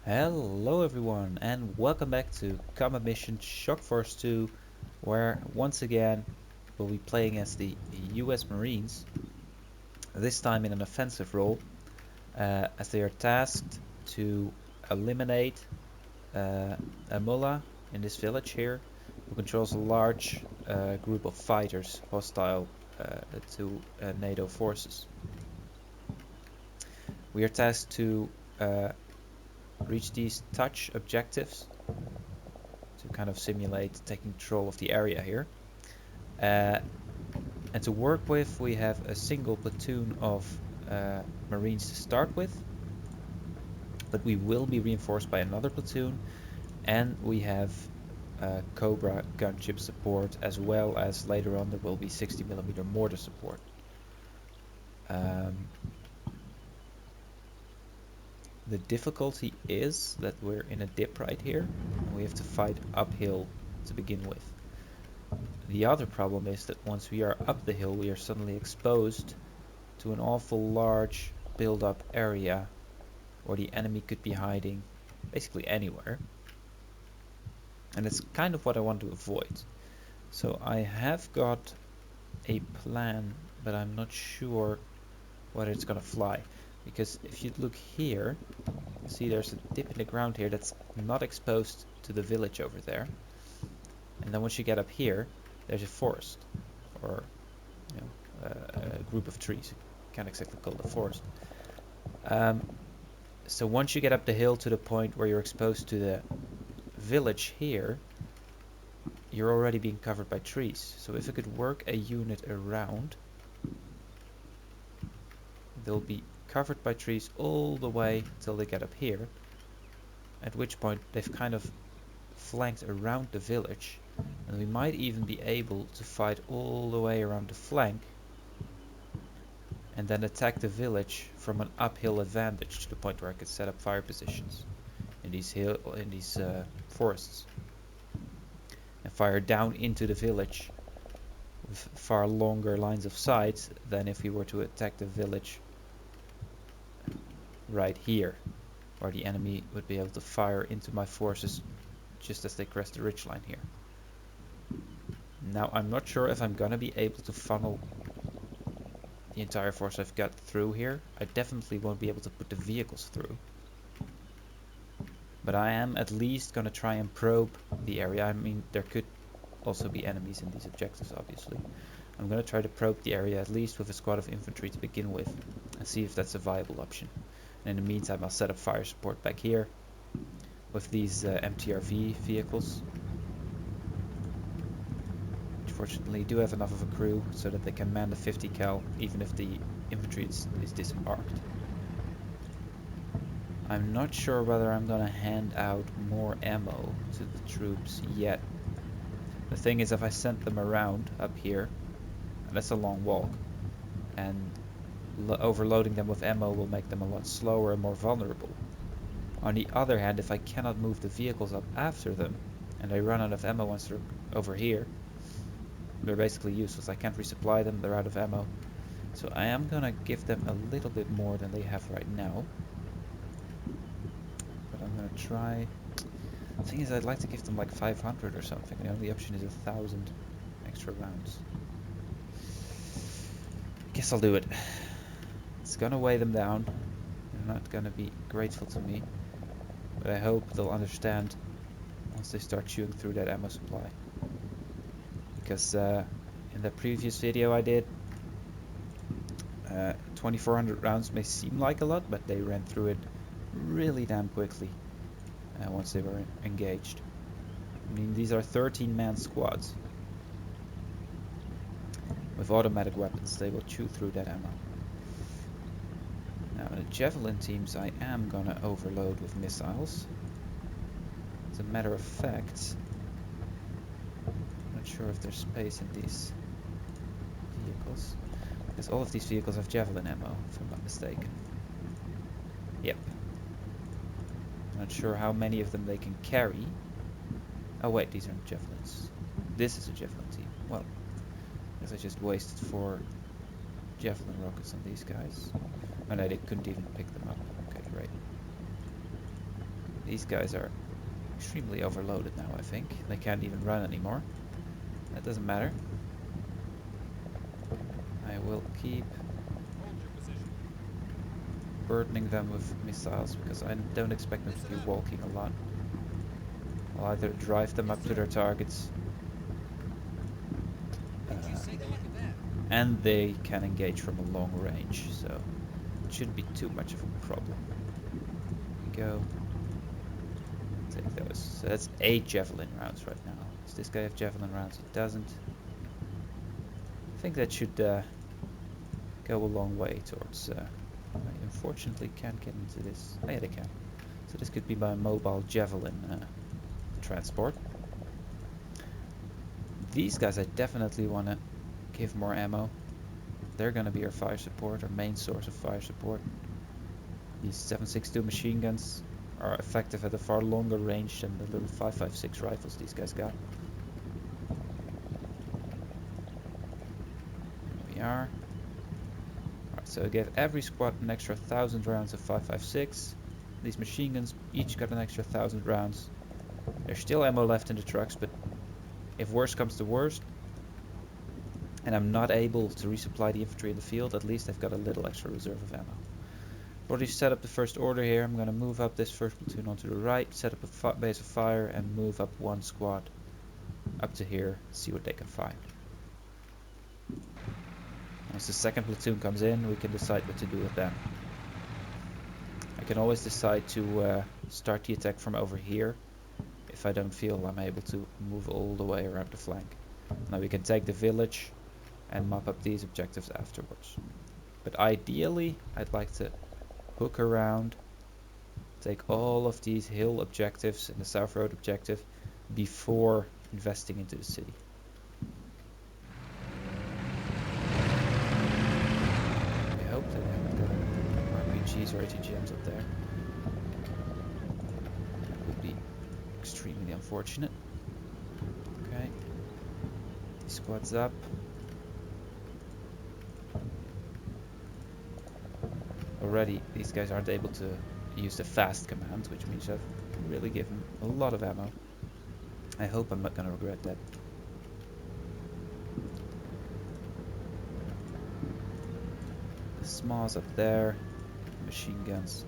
Hello everyone and welcome back to Combat Mission Shock Force 2, where once again we'll be playing as the US Marines, this time in an offensive role, as they are tasked to eliminate a Mullah in this village here, who controls a large group of fighters hostile to NATO forces. We are tasked to reach these touch objectives to kind of simulate taking control of the area here. And to work with, we have a single platoon of Marines to start with, but we will be reinforced by another platoon, and we have Cobra gunship support, as well as later on there will be 60mm mortar support. The difficulty is that we're in a dip right here, and we have to fight uphill to begin with. The other problem is that once we are up the hill, we are suddenly exposed to an awful large build-up area where the enemy could be hiding basically anywhere. And it's kind of what I want to avoid. So I have got a plan, but I'm not sure whether it's gonna fly. Because if you look here, see there's a dip in the ground here that's not exposed to the village over there. And then once you get up here, there's a forest, or a group of trees. You can't exactly call it a forest. So once you get up the hill to the point where you're exposed to the village here, you're already being covered by trees. So if I could work a unit around, they'll be covered by trees all the way till they get up here, at which point they've kind of flanked around the village, and we might even be able to fight all the way around the flank and then attack the village from an uphill advantage to the point where I could set up fire positions in these forests and fire down into the village with far longer lines of sight than if we were to attack the village right here, where the enemy would be able to fire into my forces just as they crest the ridgeline here. Now I'm not sure if I'm gonna be able to funnel the entire force I've got through here. I definitely won't be able to put the vehicles through, but I am at least gonna try and probe the area. I mean, there could also be enemies in these objectives, obviously. I'm gonna try to probe the area at least with a squad of infantry to begin with and see if that's a viable option. And in the meantime, I'll set up fire support back here with these MTRV vehicles, which fortunately do have enough of a crew so that they can man the 50 cal even if the infantry is disembarked. I'm not sure whether I'm gonna hand out more ammo to the troops yet. The thing is, if I send them around up here, and that's a long walk, and overloading them with ammo will make them a lot slower and more vulnerable. On the other hand, if I cannot move the vehicles up after them, and they run out of ammo once they're over here, they're basically useless. I can't resupply them, they're out of ammo. So I am gonna give them a little bit more than they have right now. But I'm gonna try... The thing is, I'd like to give them like 500 or something. The only option is 1,000 extra rounds. Guess I'll do it. It's gonna weigh them down. They're not gonna be grateful to me, but I hope they'll understand once they start chewing through that ammo supply. Because in the previous video I did, 2,400 rounds may seem like a lot, but they ran through it really damn quickly once they were engaged. I mean, these are 13-man squads. With automatic weapons, they will chew through that ammo. Now, the Javelin teams I am gonna overload with missiles. As a matter of fact, I'm not sure if there's space in these vehicles, because all of these vehicles have Javelin ammo, if I'm not mistaken. Yep. Not sure how many of them they can carry. Oh wait, these aren't Javelins. This is a Javelin team. Well, I guess I just wasted 4 Javelin rockets on these guys. Oh no, they couldn't even pick them up. Okay, great. These guys are extremely overloaded now, I think. They can't even run anymore. That doesn't matter. I will keep burdening them with missiles because I don't expect them to be walking a lot. I'll either drive them up to their targets and they can engage from a long range, so it shouldn't be too much of a problem. Here we go. Take those. So that's 8 javelin rounds right now. Does this guy have javelin rounds? He doesn't. I think that should go a long way towards... I unfortunately can't get into this. Oh yeah, they can. So this could be my mobile javelin transport. These guys I definitely want to give more ammo. They're going to be our fire support, our main source of fire support. These 7.62 machine guns are effective at a far longer range than the little 5.56 rifles these guys got. Here we are. Alright, so I gave every squad an extra 1,000 rounds of 5.56. These machine guns each got an extra 1,000 rounds. There's still ammo left in the trucks, but if worst comes to worst, and I'm not able to resupply the infantry in the field, at least I've got a little extra reserve of ammo. Already set up the first order here. I'm going to move up this first platoon onto the right, set up a base of fire, and move up one squad up to here, see what they can find. Once the second platoon comes in, we can decide what to do with them. I can always decide to start the attack from over here if I don't feel I'm able to move all the way around the flank. Now we can take the village and mop up these objectives afterwards. But ideally, I'd like to hook around, take all of these hill objectives and the South Road objective before investing into the city. I hope that I haven't got RPGs or ATGMs up there. That would be extremely unfortunate. Okay. These squads up. Already, these guys aren't able to use the fast command, which means I've really given a lot of ammo. I hope I'm not going to regret that. The SMAs up there, machine guns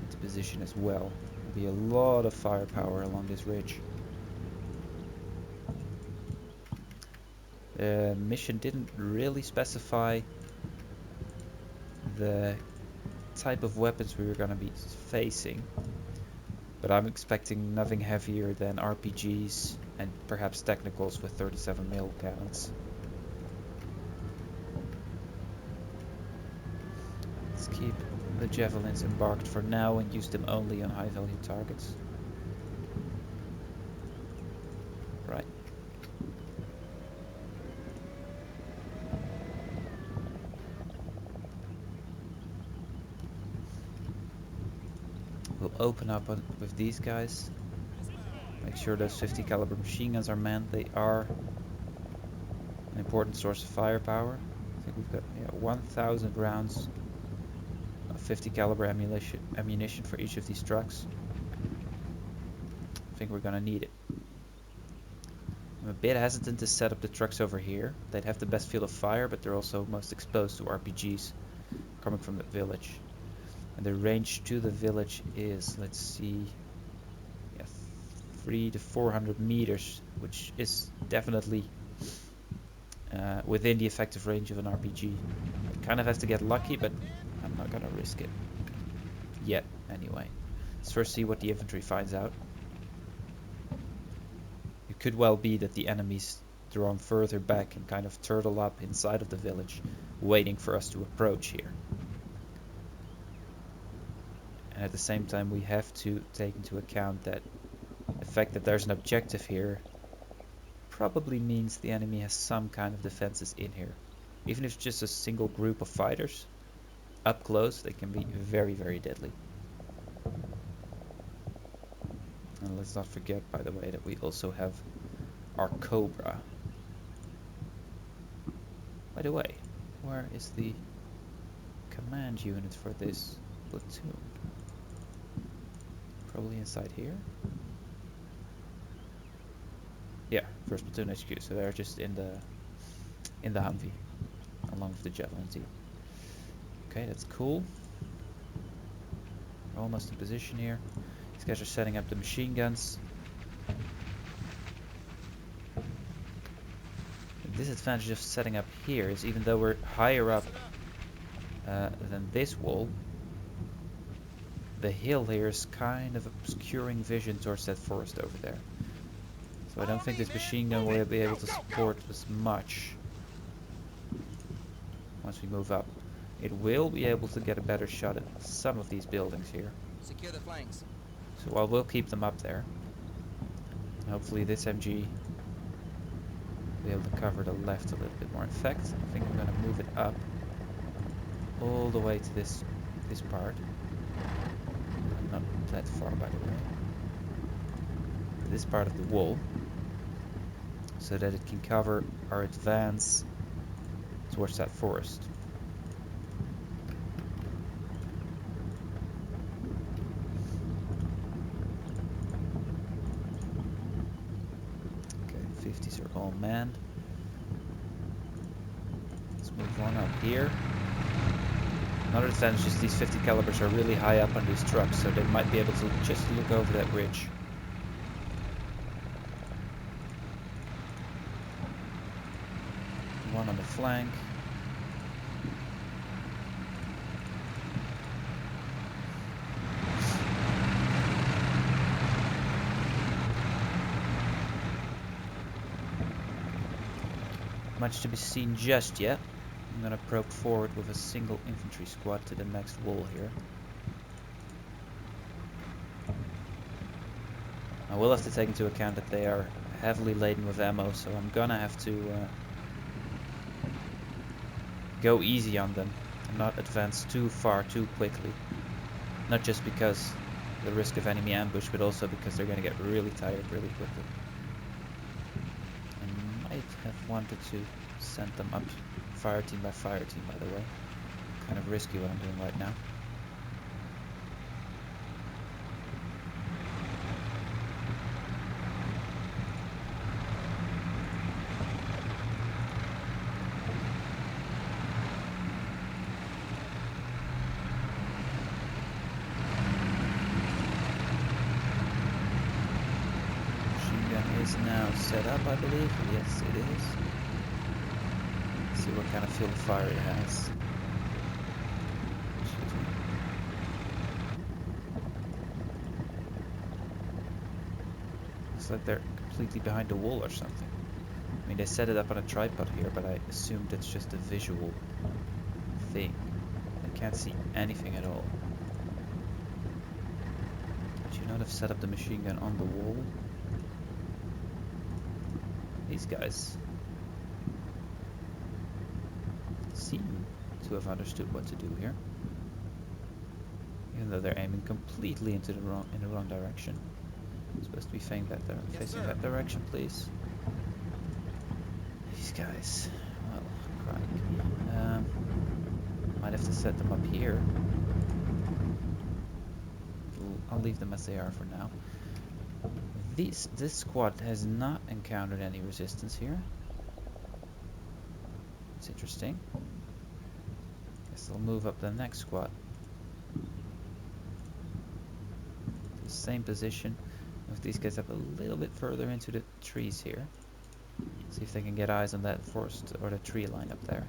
into position as well. There'll be a lot of firepower along this ridge. The mission didn't really specify the type of weapons we were going to be facing, but I'm expecting nothing heavier than RPGs and perhaps technicals with 37mm cannons. Let's keep the javelins embarked for now and use them only on high value targets. Right. We'll open up with these guys. Make sure those 50 caliber machine guns are manned. They are an important source of firepower. I think we've got 1,000 rounds of 50 caliber ammunition for each of these trucks. I think we're gonna need it. I'm a bit hesitant to set up the trucks over here. They'd have the best field of fire, but they're also most exposed to RPGs coming from the village. And the range to the village is, let's see, 300 to 400 meters, which is definitely within the effective range of an RPG. I kind of have to get lucky, but I'm not gonna risk it yet anyway. Let's first see what the infantry finds out. It could well be that the enemy's drawn further back and kind of turtle up inside of the village, waiting for us to approach here. And at the same time, we have to take into account that the fact that there's an objective here probably means the enemy has some kind of defenses in here. Even if it's just a single group of fighters, up close they can be very, very deadly. And let's not forget, by the way, that we also have our Cobra. By the way, where is the command unit for this platoon? Probably inside here. Yeah, first platoon HQ. So they're just in the Humvee, along with the Javelin team. Okay, that's cool. We're almost in position here. These guys are setting up the machine guns. The disadvantage of setting up here is even though we're higher up than this wall, the hill here is kind of obscuring vision towards that forest over there. So I don't think this machine gun will be able to support as much once we move up. It will be able to get a better shot at some of these buildings here. Secure the flanks. So I will keep them up there. Hopefully this MG will be able to cover the left a little bit more. In fact, I think I'm going to move it up all the way to this part. Not that far, by the way. This part of the wall, so that it can cover our advance towards that forest. Okay, 50s are all manned. Let's move on up here. Another advantage is these 50 calibers are really high up on these trucks, so they might be able to just look over that ridge. One on the flank. Much to be seen just yet. I'm gonna probe forward with a single infantry squad to the next wall here. I will have to take into account that they are heavily laden with ammo, so I'm gonna have to go easy on them and not advance too far too quickly. Not just because the risk of enemy ambush, but also because they're gonna get really tired really quickly. I might have wanted to send them up fire team by fire team, by the way. Kind of risky what I'm doing right now. Machine gun is now set up, I believe. Yes, it is. See what kind of field of fire it has. Excuse me. Looks like they're completely behind the wall or something. I mean, they set it up on a tripod here, but I assumed it's just a visual thing. I can't see anything at all. Could you not have set up the machine gun on the wall? These guys seem to have understood what to do here, even though they're aiming completely into the wrong direction. I'm supposed to be facing that direction, please. These guys, well, crikey. Might have to set them up here. I'll leave them as they are for now. This squad has not encountered any resistance here. It's interesting. Guess I'll move up the next squad. The same position. Move these guys up a little bit further into the trees here. See if they can get eyes on that forest or the tree line up there.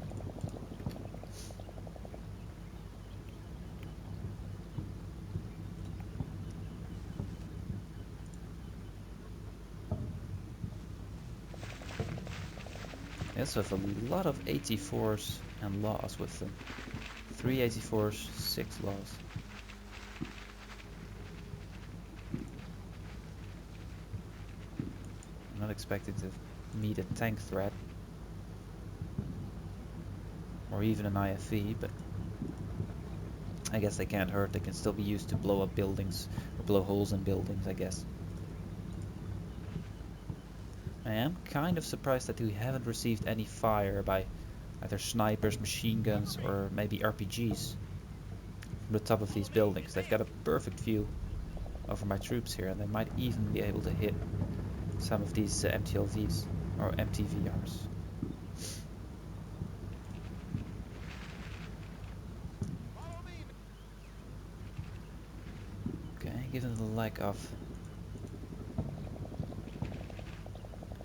They also have a lot of 84s and laws with them. 3 84s, 6 laws. I'm not expecting to meet a tank threat. Or even an IFV, but I guess they can't hurt. They can still be used to blow up buildings, or blow holes in buildings, I guess. I am kind of surprised that we haven't received any fire by either snipers, machine guns, or maybe RPGs from the top of these buildings. They've got a perfect view over my troops here, and they might even be able to hit some of these MTLVs or MTVRs. Okay, given the lack of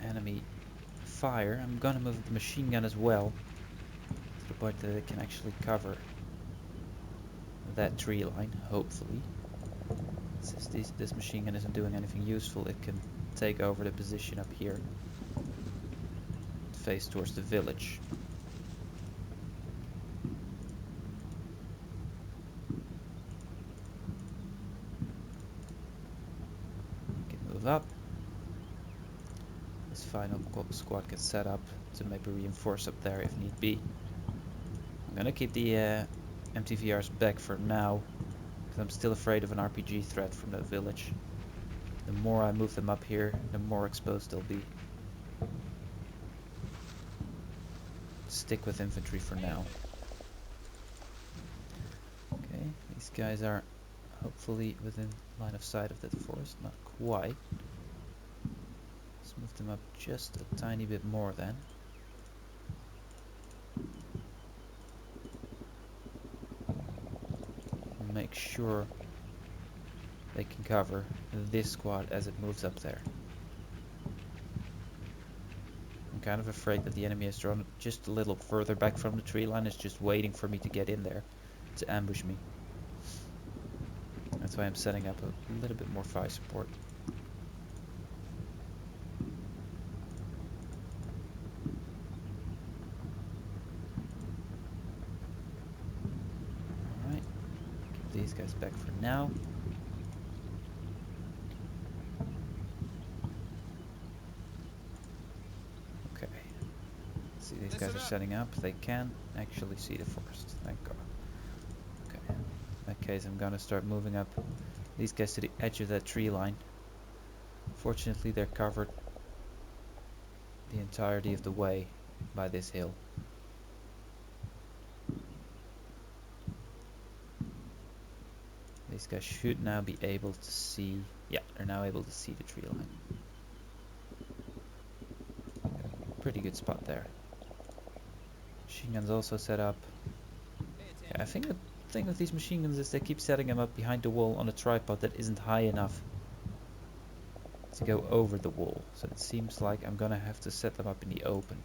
enemy fire, I'm gonna move the machine gun as well to the point that it can actually cover that tree line, hopefully. Since this machine gun isn't doing anything useful, it can take over the position up here, face towards the village. Can move up. This final squad gets set up to maybe reinforce up there if need be. I'm gonna keep the MTVRs back for now, because I'm still afraid of an RPG threat from that village. The more I move them up here, the more exposed they'll be. Stick with infantry for now. Okay, these guys are hopefully within line of sight of that forest. Not quite. Let's move them up just a tiny bit more then. Make sure they can cover this squad as it moves up there. I'm kind of afraid that the enemy has drawn just a little further back from the tree line. It's just waiting for me to get in there to ambush me. That's why I'm setting up a little bit more fire support. Alright, keep these guys back for now. Okay, see, these guys are setting up. They can actually see the forest, thank God. Okay, in that case I'm gonna start moving up these guys to the edge of that tree line. Fortunately, they're covered the entirety of the way by this hill. These guys should now be able to see. Yeah, they're now able to see the tree line. Pretty good spot there. Machine guns also set up. Yeah, I think the thing with these machine guns is they keep setting them up behind the wall on a tripod that isn't high enough to go over the wall. So it seems like I'm gonna have to set them up in the open,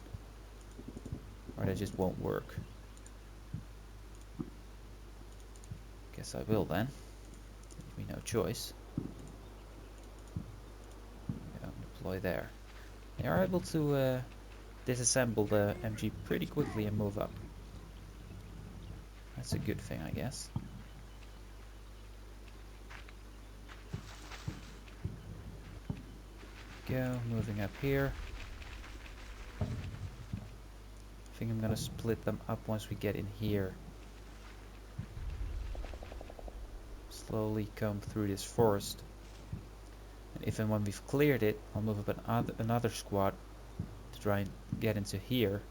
or they just won't work. Guess I will then. Leave me no choice. Yeah, deploy there. They are able to disassemble the MG pretty quickly and move up. That's a good thing, I guess. Go, moving up here. I think I'm gonna split them up once we get in here. Slowly come through this forest. And if and when we've cleared it, I'll move up another squad to try and get into here.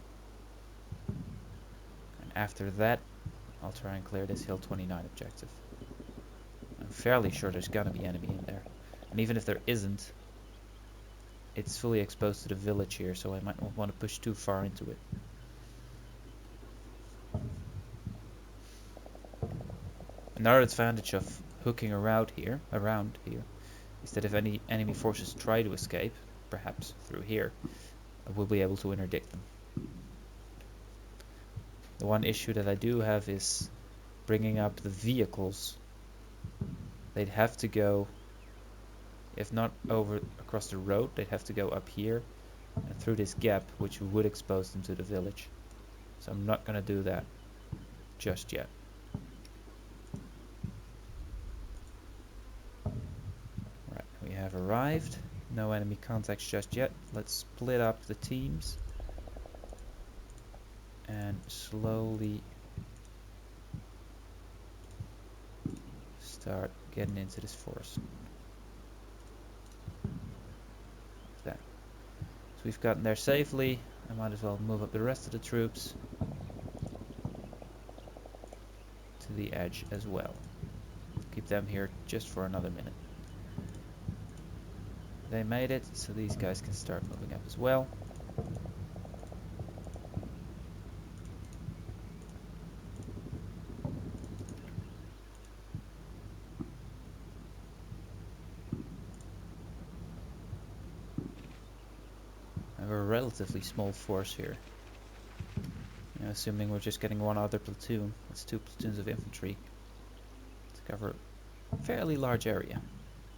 And after that, I'll try and clear this Hill 29 objective. I'm fairly sure there's gonna be enemy in there. And even if there isn't, it's fully exposed to the village here, so I might not want to push too far into it. Another advantage of hooking around here is that if any enemy forces try to escape, perhaps through here, we'll be able to interdict them. The one issue that I do have is bringing up the vehicles. They'd have to go, if not over across the road, they'd have to go up here and through this gap, which would expose them to the village. So I'm not gonna do that just yet. Right, we have arrived. No enemy contacts just yet. Let's split up the teams and slowly start getting into this forest. Like that. So we've gotten there safely. I might as well move up the rest of the troops to the edge as well. Keep them here just for another minute. They made it, so these guys can start moving up as well. I have a relatively small force here. You know, assuming we're just getting one other platoon. That's 2 platoons of infantry to cover a fairly large area.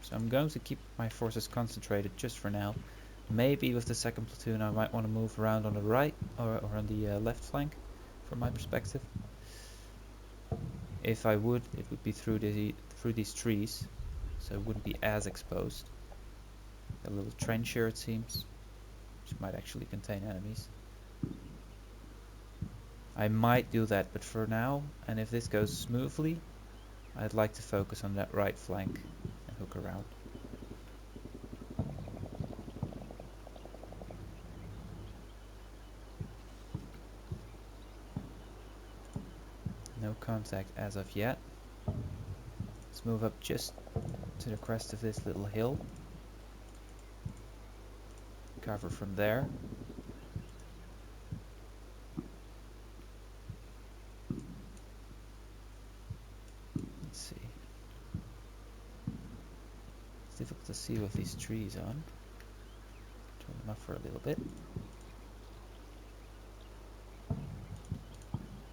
So I'm going to keep my forces concentrated just for now. Maybe with the 2nd platoon I might want to move around on the right or on the left flank from my perspective. If I would, it would be through these trees, so it wouldn't be as exposed. A little trench here it seems, which might actually contain enemies. I might do that, but for now, and if this goes smoothly, I'd like to focus on that right flank and hook around. No contact as of yet. Let's move up just to the crest of this little hill. Cover from there. Let's see. It's difficult to see with these trees on. Turn them up for a little bit.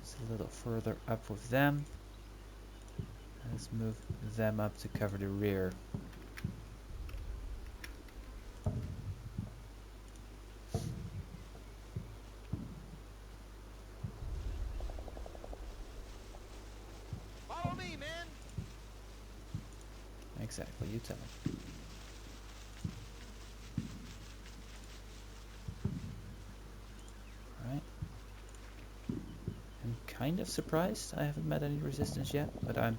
It's a little further up with them. Let's move them up to cover the rear. Follow me, man. Exactly, you tell me. Alright. I'm kind of surprised I haven't met any resistance yet, but I'm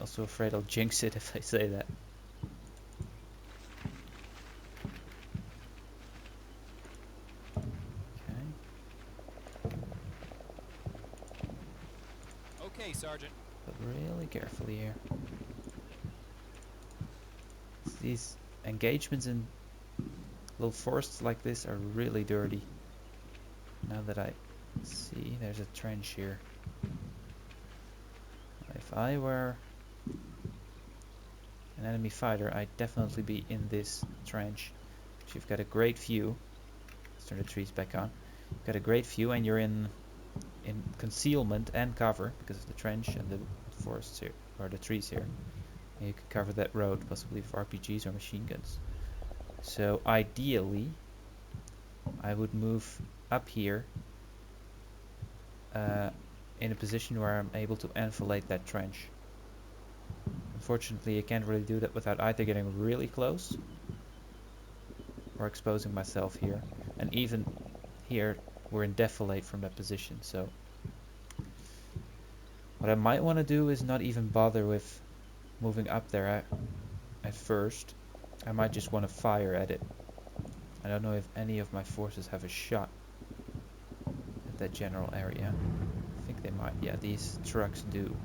also afraid I'll jinx it if I say that. Okay, Sergeant. But really carefully here. These engagements in little forests like this are really dirty. Now that I see there's a trench here. If I were an enemy fighter, I'd definitely be in this trench. So you've got a great view. Let's turn the trees back on. You've got a great view and you're in concealment and cover because of the trench and the forests here, or the trees here. And you can cover that road, possibly with RPGs or machine guns. So ideally, I would move up here in a position where I'm able to enfilade that trench. Unfortunately, I can't really do that without either getting really close or exposing myself here. And even here, we're in defilade from that position, so what I might want to do is not even bother with moving up there at first. I might just want to fire at it. I don't know if any of my forces have a shot at that general area. I think they might. Yeah, these trucks do.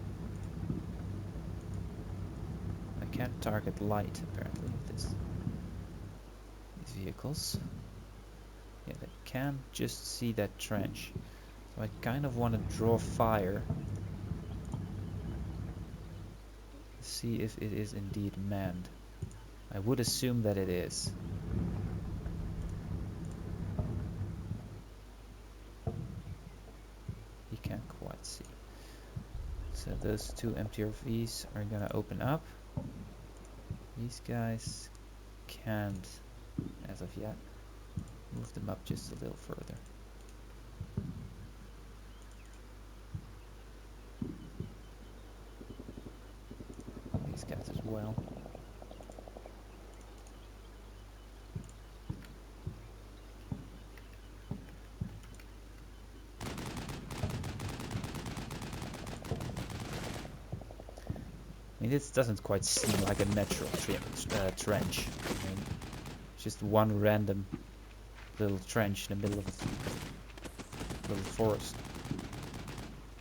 I can't target light apparently with these vehicles. Yeah, they can just see that trench. So I kind of want to draw fire. See if it is indeed manned. I would assume that it is. You can't quite see. So those 2 MTRVs are gonna open up. These guys can't, as of yet. Move them up just a little further. These guys as well. I mean, this doesn't quite seem like a natural trench. I mean, it's just one random little trench in the middle of a little forest.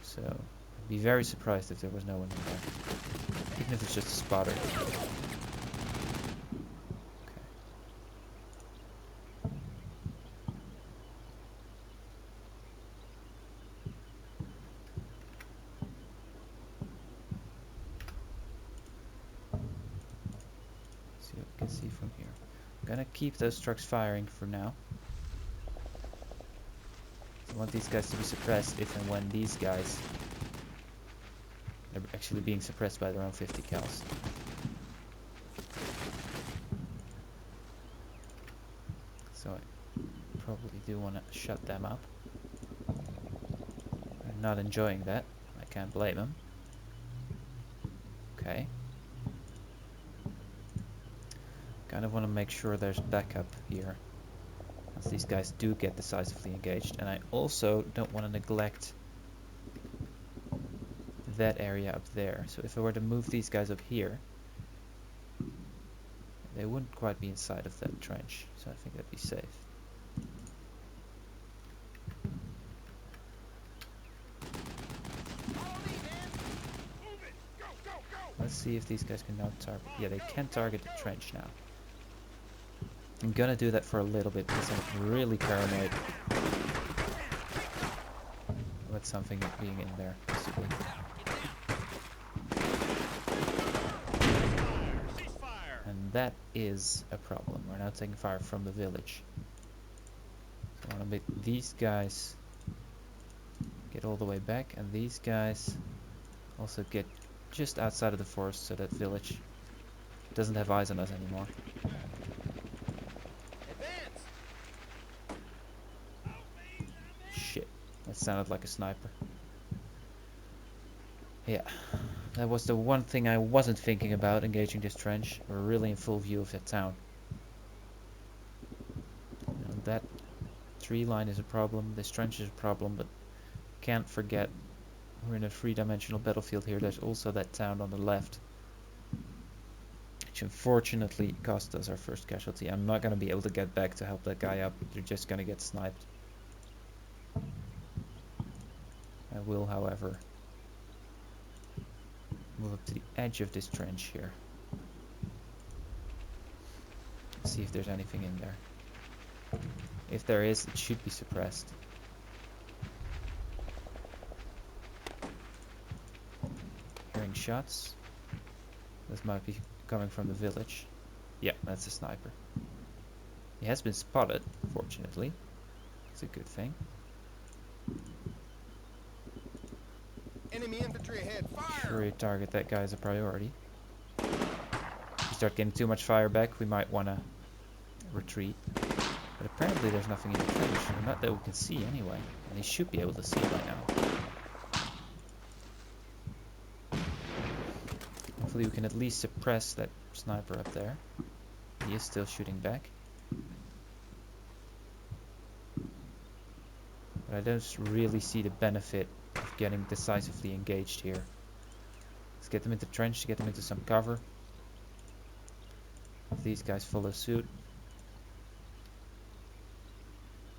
So, I'd be very surprised if there was no one in there. Even if it's just a spotter. what we can see from here. I'm gonna keep those trucks firing for now. I want these guys to be suppressed if and when these guys are actually being suppressed by their own 50 cals. So I probably do want to shut them up. They're not enjoying that. I can't blame them. Okay. Kind of want to make sure there's backup here, as these guys do get decisively engaged. And I also don't want to neglect that area up there. So if I were to move these guys up here, they wouldn't quite be inside of that trench. So I think that'd be safe. Let's see if these guys can now target. Yeah, they can target the trench now. I'm gonna do that for a little bit because I'm really paranoid about something being in there, possibly. And that is a problem. We're now taking fire from the village. So I want to make these guys get all the way back, and these guys also get just outside of the forest so that village doesn't have eyes on us anymore. Shit, that sounded like a sniper. Yeah, that was the one thing I wasn't thinking about engaging this trench. We're really in full view of that town. And that tree line is a problem, this trench is a problem, but can't forget we're in a three-dimensional battlefield here. There's also that town on the left, which unfortunately cost us our first casualty. I'm not going to be able to get back to help that guy up. They're just going to get sniped. I will, however, move up to the edge of this trench here. See if there's anything in there. If there is, it should be suppressed. Hearing shots. This might be coming from the village. Yeah, that's a sniper. He has been spotted, fortunately. It's a good thing. Enemy infantry ahead. Fire! Sure, you target that guy as a priority. If we start getting too much fire back, we might want to retreat. But apparently there's nothing in the trench, or not that we can see anyway. And he should be able to see by now. Hopefully we can at least suppress that sniper up there. He is still shooting back. But I don't really see the benefit of getting decisively engaged here. Let's get them into the trench to get them into some cover. If these guys follow suit,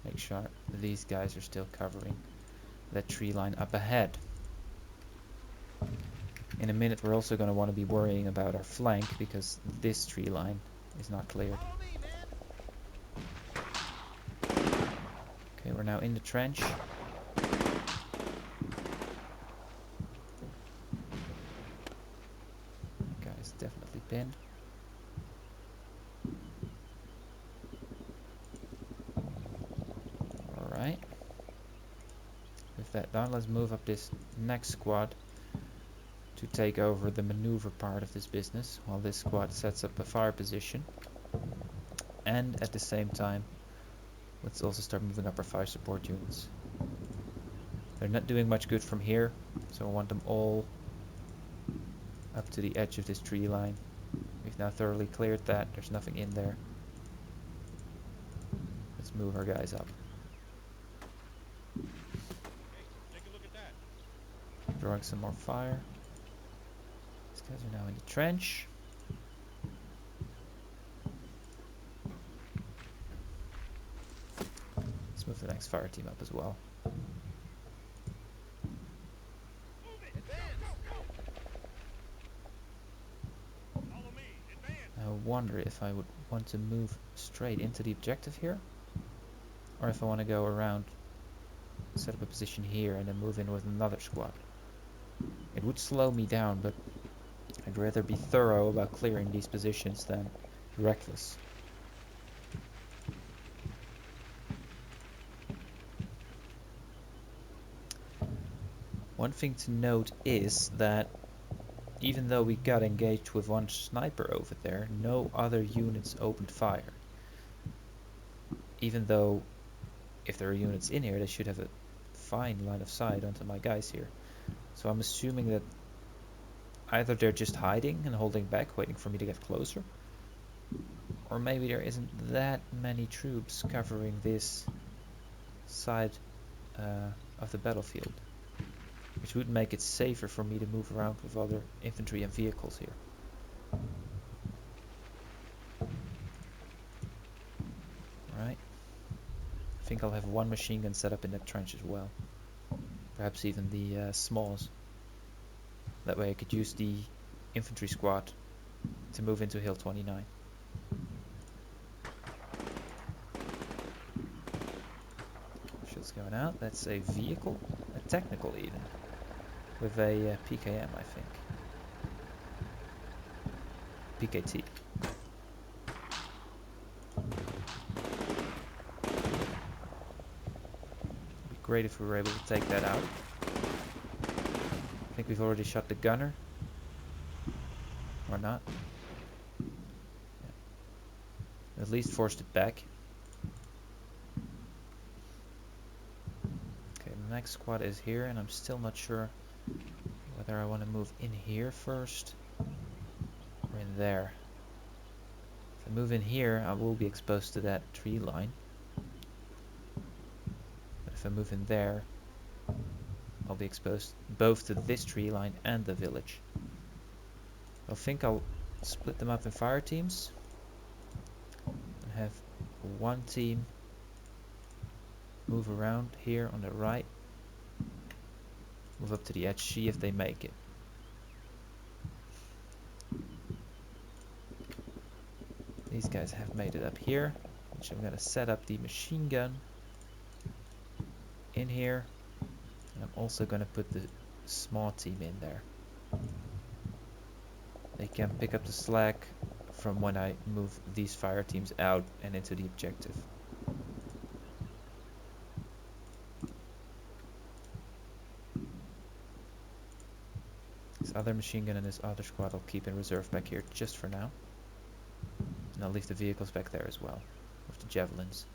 make sure these guys are still covering that tree line up ahead. In a minute we're also going to want to be worrying about our flank because this tree line is not cleared. Okay, we're now in the trench. That guy is definitely pinned. Alright. With that done, let's move up this next squad to take over the maneuver part of this business, while this squad sets up a fire position. And at the same time, let's also start moving up our fire support units. They're not doing much good from here, so I want them all up to the edge of this tree line. We've now thoroughly cleared that. There's nothing in there. Let's move our guys up. Take a look at that. Drawing some more fire. These guys are now in the trench. Let's move the next fire team up as well. I wonder if I would want to move straight into the objective here, or if I want to go around, set up a position here, and then move in with another squad. It would slow me down, but I'd rather be thorough about clearing these positions than reckless. One thing to note is that even though we got engaged with one sniper over there, no other units opened fire. Even though if there are units in here, they should have a fine line of sight onto my guys here. So I'm assuming that either they're just hiding and holding back, waiting for me to get closer, or maybe there isn't that many troops covering this side of the battlefield, which would make it safer for me to move around with other infantry and vehicles here. Right. I think I'll have one machine gun set up in that trench as well. Perhaps even the smalls. That way I could use the infantry squad to move into Hill 29. Shit's going out. That's a vehicle, a technical even, with a PKM, I think. PKT. Be great if we were able to take that out. I think we've already shot the gunner. Or not. Yeah. At least forced it back. Okay, the next squad is here, and I'm still not sure whether I want to move in here first or in there. If I move in here, I will be exposed to that tree line. But if I move in there, I'll be exposed both to this tree line and the village. I think I'll split them up in fire teams and have one team move around here on the right, move up to the edge, see if they make it. These guys have made it up here, which I'm going to set up the machine gun in here, and I'm also going to put the small team in there. They can pick up the slack from when I move these fire teams out and into the objective. This other machine gun and this other squad I'll keep in reserve back here just for now. And I'll leave the vehicles back there as well, with the javelins.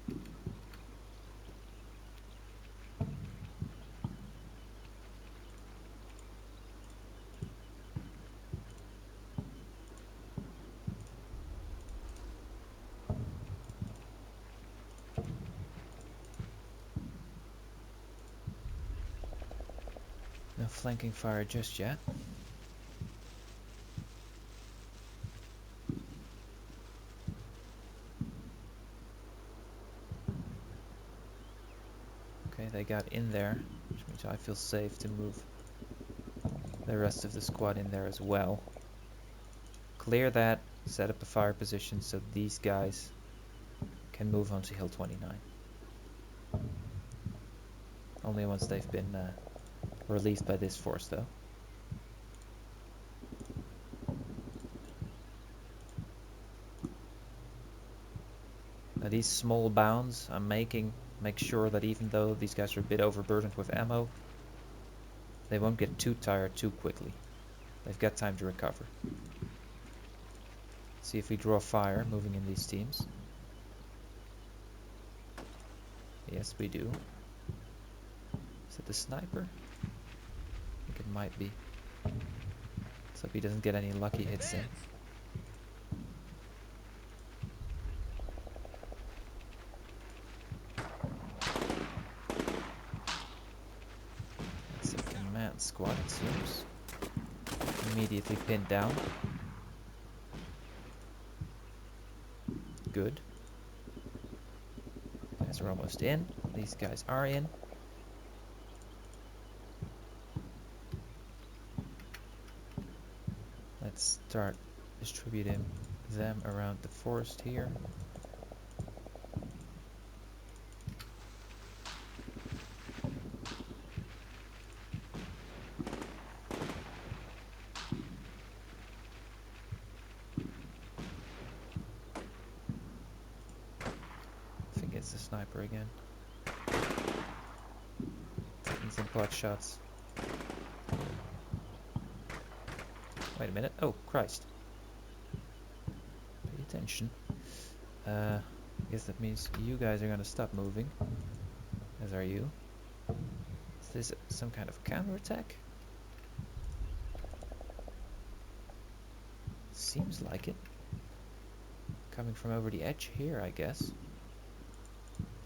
No flanking fire just yet. Okay, they got in there, which means I feel safe to move the rest of the squad in there as well. Clear that, set up a fire position so these guys can move on to Hill 29. Only once they've been released by this force though. Now these small bounds I'm making make sure that even though these guys are a bit overburdened with ammo, they won't get too tired too quickly. They've got time to recover. See if we draw fire moving in these teams. Yes, we do. Is it the sniper? I think it might be. Let's hope he doesn't get any lucky hits in. That's a command squad, it seems. Immediately pinned down. Good. Guys are almost in. These guys are in. Let's start distributing them around the forest here. it's the sniper again. Taking some pot shots. Wait a minute. Oh, Christ. Pay attention. I guess that means you guys are gonna stop moving. As are you. Is this some kind of counterattack? Seems like it. Coming from over the edge here, I guess.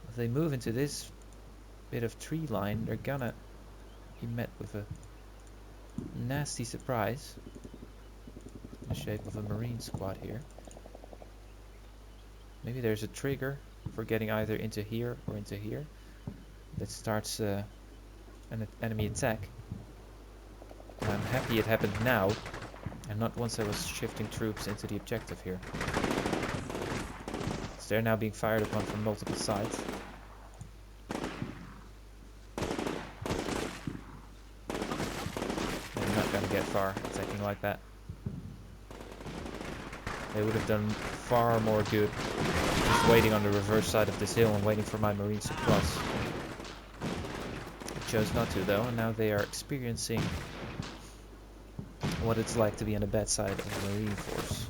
If they move into this bit of tree line, they're gonna be met with a nasty surprise in the shape of a marine squad here. Maybe there's a trigger for getting either into here or into here that starts an enemy attack. And I'm happy it happened now and not once I was shifting troops into the objective here. So they're now being fired upon from multiple sides. They're not gonna get far attacking like that. They would have done far more good just waiting on the reverse side of this hill and waiting for my marines to cross. They chose not to though, and now they are experiencing what it's like to be on the bad side of a marine force.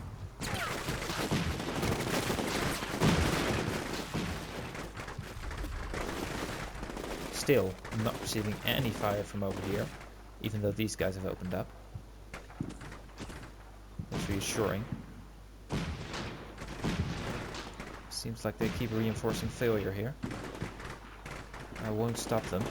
Still not receiving any fire from over here, even though these guys have opened up. That's reassuring. Seems like they keep reinforcing failure here. I won't stop them.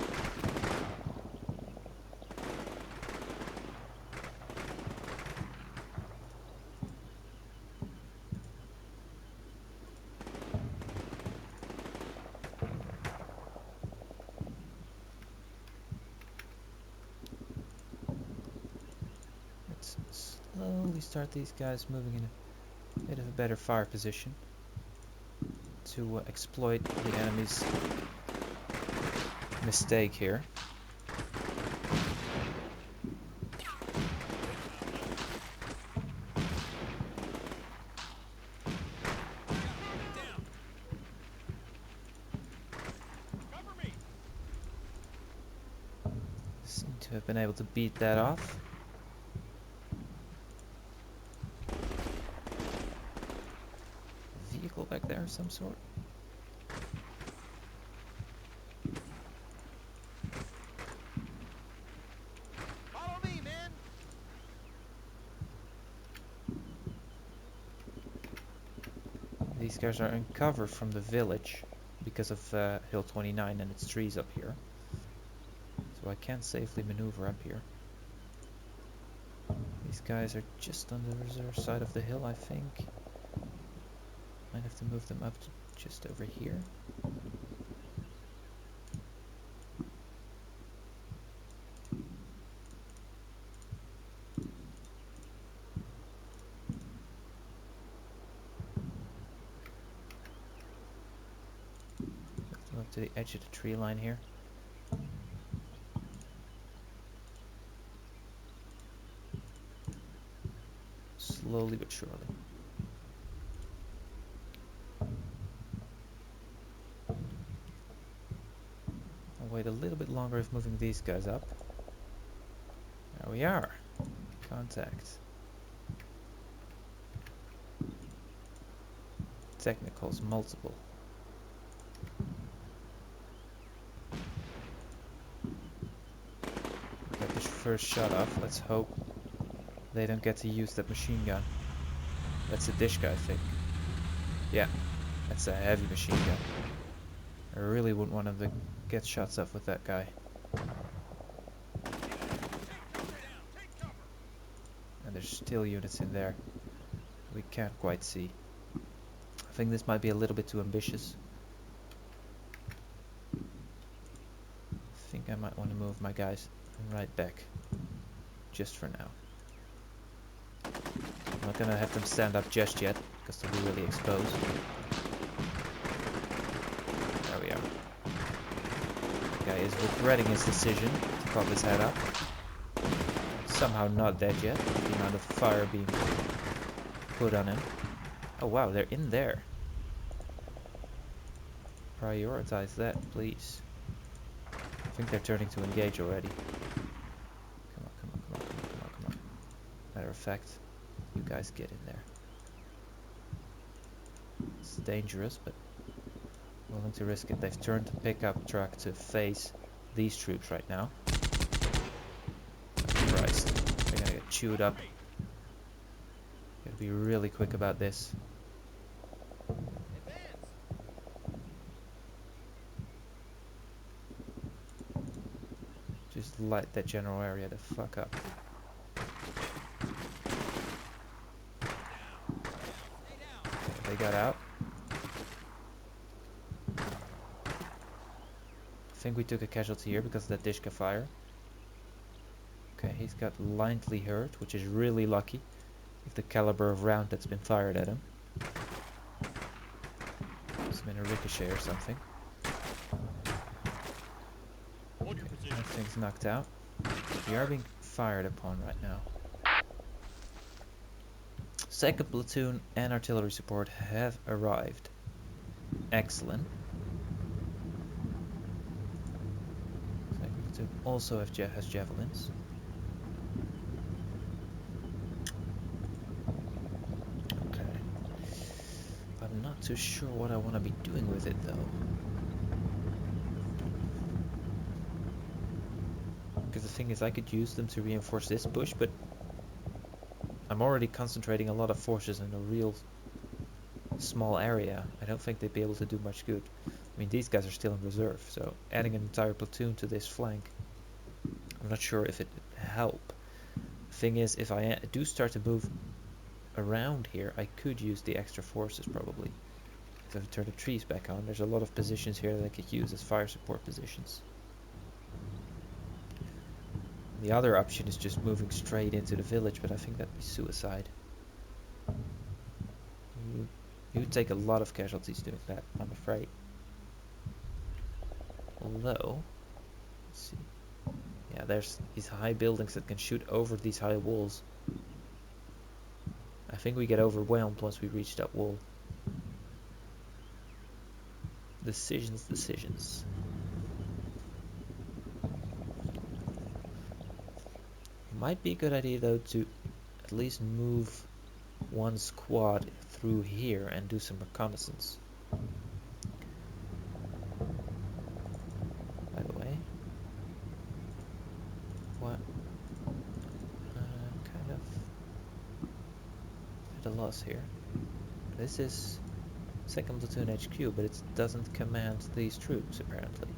Let's slowly start these guys moving in a bit of a better fire position to exploit the enemy's mistake here. Seem to have been able to beat that off. Vehicle back there of some sort. Follow me, men. These guys are in cover from the village because of Hill 29 and its trees up here. So I can't safely maneuver up here. These guys are just on the reserve side of the hill, I think. Might have to move them up to just over here. Move them up to the edge of the tree line here. Slowly but surely. I'll wait a little bit longer of moving these guys up. There we are. Contact. Technicals multiple. Get this first shot off. Let's hope they don't get to use that machine gun. That's a dish guy, I think. Yeah, that's a heavy machine gun. I really wouldn't want them to get shots off with that guy. And there's still units in there we can't quite see. I think this might be a little bit too ambitious. I think I might want to move my guys right back. Just for now. I'm not gonna have them stand up just yet, because they'll be really exposed. There we are. The guy is regretting his decision to pop his head up. Somehow not dead yet, the amount of fire being put on him. Oh wow, they're in there. Prioritize that, please. I think they're turning to engage already. Come on, come on, come on, come on, come on, come on. Matter of fact, you guys get in there. It's dangerous, but willing to risk it. They've turned the pickup truck to face these troops right now. Christ, they're gonna get chewed up. Gotta be really quick about this. Advance. Just light that general area the fuck up. Stay down. Okay, they got out. I think we took a casualty here because of that Dishka fire. Okay, he's got lightly hurt, which is really lucky with the caliber of round that's been fired at him. Must have been a ricochet or something. Hold your position. That thing's knocked out. We are being fired upon right now. Second platoon and artillery support have arrived. Excellent. Second platoon also has javelins. Okay. I'm not too sure what I want to be doing with it though. Because the thing is, I could use them to reinforce this push, but I'm already concentrating a lot of forces in a real small area. I don't think they'd be able to do much good. I mean, these guys are still in reserve, so adding an entire platoon to this flank, I'm not sure if it would help. The thing is, if I do start to move around here, I could use the extra forces probably. If I turn the trees back on, there's a lot of positions here that I could use as fire support positions. The other option is just moving straight into the village, but I think that'd be suicide. You would take a lot of casualties doing that, I'm afraid. Although, let's see. Yeah, there's these high buildings that can shoot over these high walls. I think we get overwhelmed once we reach that wall. Decisions, decisions. Might be a good idea though to at least move one squad through here and do some reconnaissance. By the way, what? Kind of at a loss here. This is 2nd Platoon HQ, but it doesn't command these troops apparently.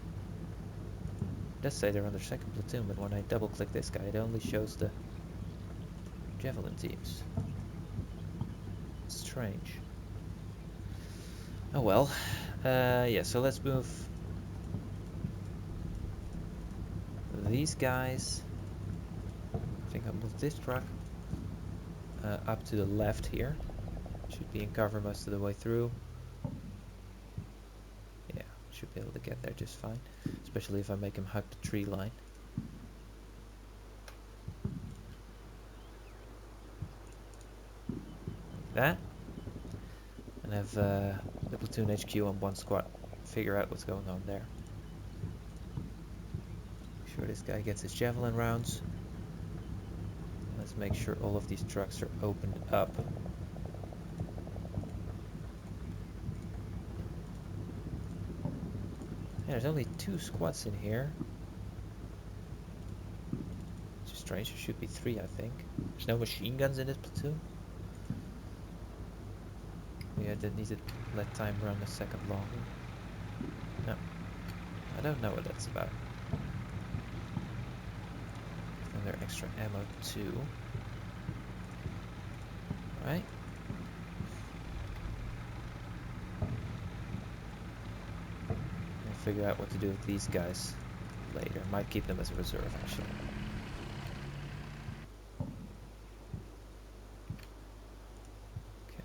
It does say they're under 2nd Platoon, but when I double click this guy, it only shows the javelin teams. Strange. Oh well. Yeah, so let's move these guys. I think I'll move this truck up to the left here. Should be in cover most of the way through. Yeah, should be able to get there just fine. Especially if I make him hug the tree line. Like that. And have the platoon HQ on one squad. Figure out what's going on there. Make sure this guy gets his javelin rounds. Let's make sure all of these trucks are opened up. Yeah, there's only 2 squads in here. Which is strange, there should be 3 I think. There's no machine guns in this platoon. Yeah, they need to let time run a second longer. No. I don't know what that's about. And their extra ammo too. Right? I'll figure out what to do with these guys later. Might keep them as a reserve actually. Okay.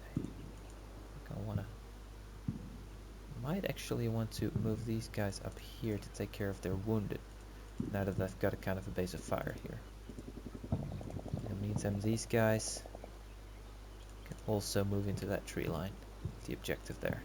Might actually want to move these guys up here to take care of their wounded. Now that I've got a kind of a base of fire here. In the meantime, these guys can also move into that tree line. The objective there.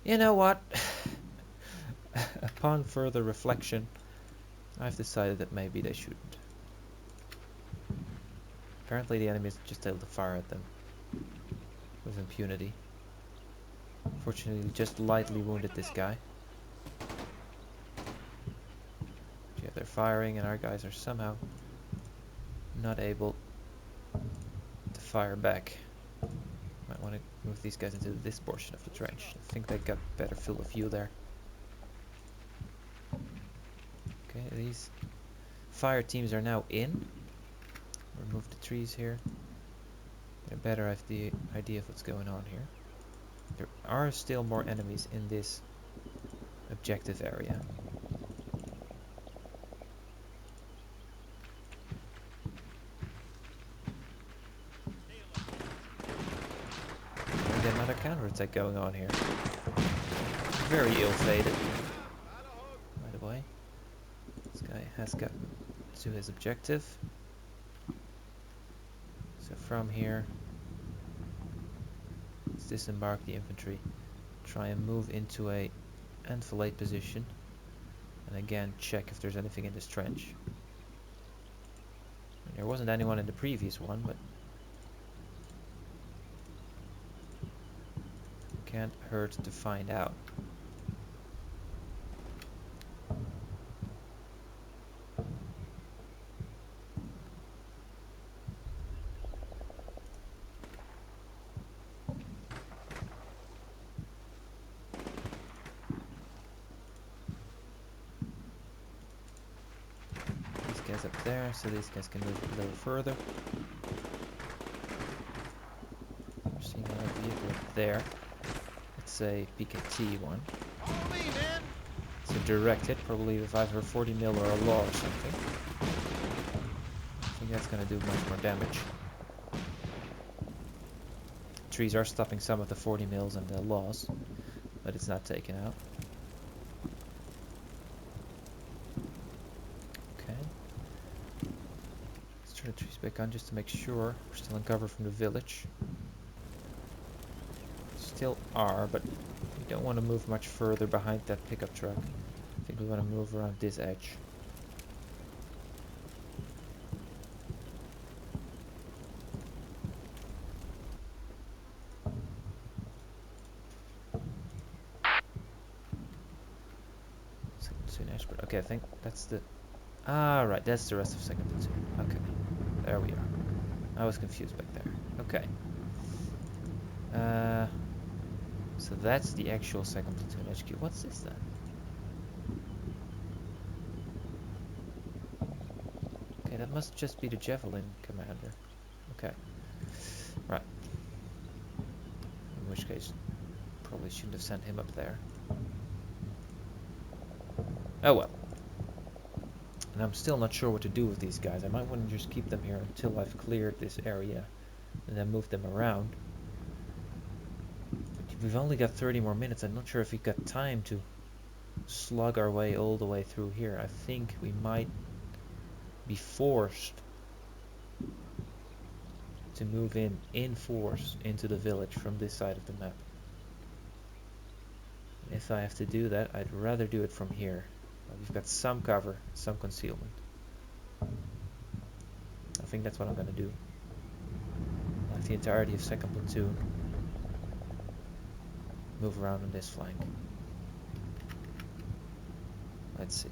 You know what? Upon further reflection, I've decided that maybe they shouldn't. Apparently the enemy is just able to fire at them with impunity. Fortunately, just lightly wounded this guy. Yeah, they're firing and our guys are somehow not able to fire back. Might want to move these guys into this portion of the trench. I think they got better field of view there. Okay, these fire teams are now in. Remove the trees here. Get a better idea of what's going on here. There are still more enemies in this objective area. Stay alert. And another counterattack going on here. Very ill-fated, by the way. This guy has gotten to his objective. So from here, let's disembark the infantry. Try and move into a enfilade position. And again, check if there's anything in this trench. There wasn't anyone in the previous one, but can't hurt to find out. These guys up there, so these guys can move a little further. We're seeing another vehicle up there. It's a PKT one. Follow me, men. It's a direct hit, probably with either a 40 mil or a law or something. I think that's going to do much more damage. Trees are stopping some of the 40 mils and the laws, but it's not taken out. Okay. Let's turn the trees back on just to make sure we're still in cover from the village. Still are, but we don't want to move much further behind that pickup truck. I think we want to move around this edge. Okay, I think that's the... Ah, right, that's the rest of second platoon. Okay, there we are. I was confused back there. Okay. So that's the actual second platoon HQ. What's this then? Okay, that must just be the Javelin commander. Okay. Right. In which case, probably shouldn't have sent him up there. Oh well. And I'm still not sure what to do with these guys. I might want to just keep them here until I've cleared this area and then move them around. But we've only got 30 more minutes. I'm not sure if we've got time to slug our way all the way through here. I think we might be forced to move in force into the village from this side of the map. If I have to do that, I'd rather do it from here. We've got some cover, some concealment. I think that's what I'm going to do. Like the entirety of second platoon. Move around on this flank. Let's see.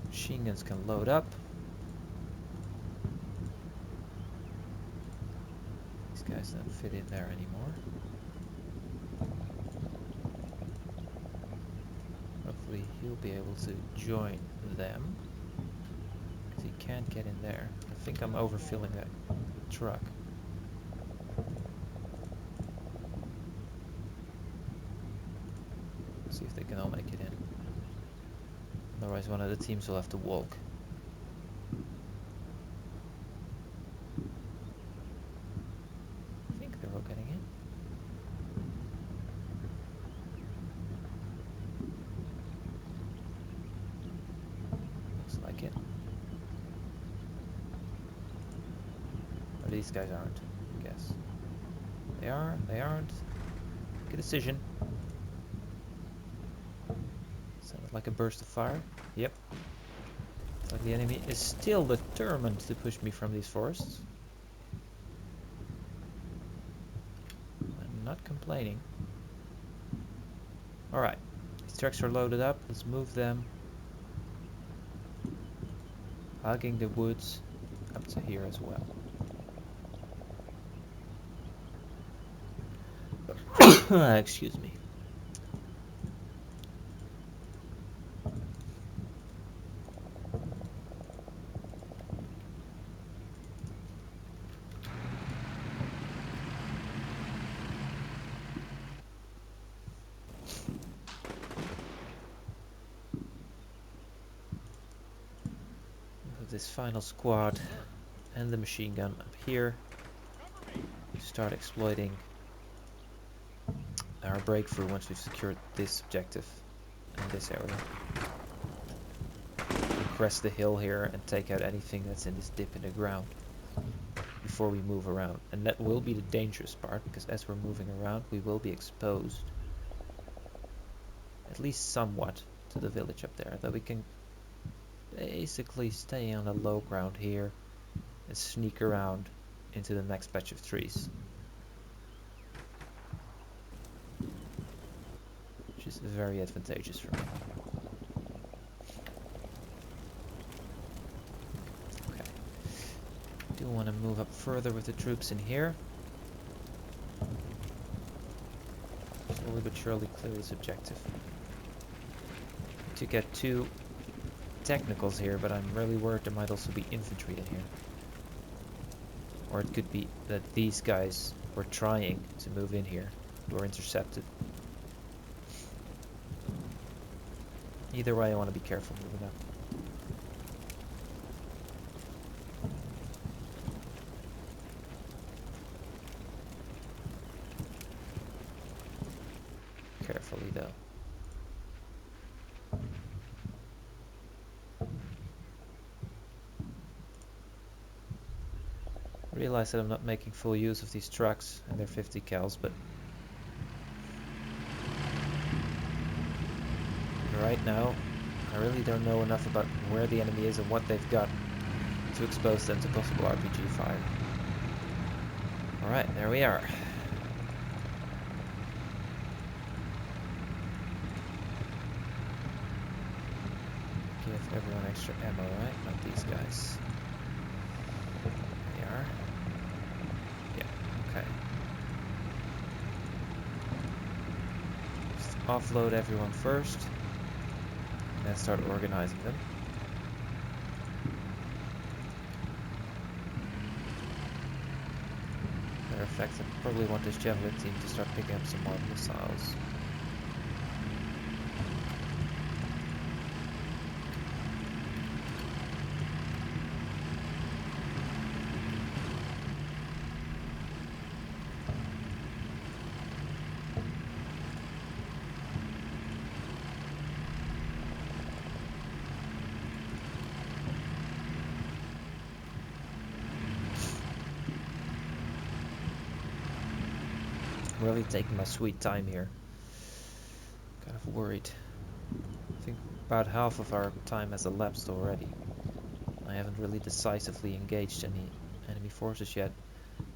Machine guns can load up. These guys don't fit in there anymore. Hopefully he'll be able to join them. Because he can't get in there. I think I'm overfilling that truck. See if they can all make it in. Otherwise one of the teams will have to walk. I think they're all getting in. Looks like it. Or these guys aren't, I guess. They are, they aren't. Make a decision. Sounded like a burst of fire. Yep. It's like the enemy is still determined to push me from these forests. I'm not complaining. Alright. These trucks are loaded up. Let's move them. Hugging the woods up to here as well. Excuse me. With this final squad and the machine gun up here, start exploiting our breakthrough once we've secured this objective in this area. Crest the hill here and take out anything that's in this dip in the ground before we move around. And that will be the dangerous part, because as we're moving around we will be exposed at least somewhat to the village up there, that we can basically stay on the low ground here and sneak around into the next patch of trees, which is very advantageous for me. Okay, do want to move up further with the troops in here. Slowly but surely clear this objective. To get 2 technicals here, but I'm really worried there might also be infantry in here. Or it could be that these guys were trying to move in here, were intercepted. Either way, I want to be careful moving up. Carefully though. Realize that I'm not making full use of these trucks and their 50 cals, but right now I really don't know enough about where the enemy is and what they've got to expose them to possible RPG fire. Alright, there we are. Give everyone extra ammo, right? Not these guys. There they are. Yeah, okay. Just offload everyone first, and then start organizing them. Matter of fact, I probably want this javelin team to start picking up some more missiles. Really taking my sweet time here. Kind of worried. I think about half of our time has elapsed already. I haven't really decisively engaged any enemy forces yet,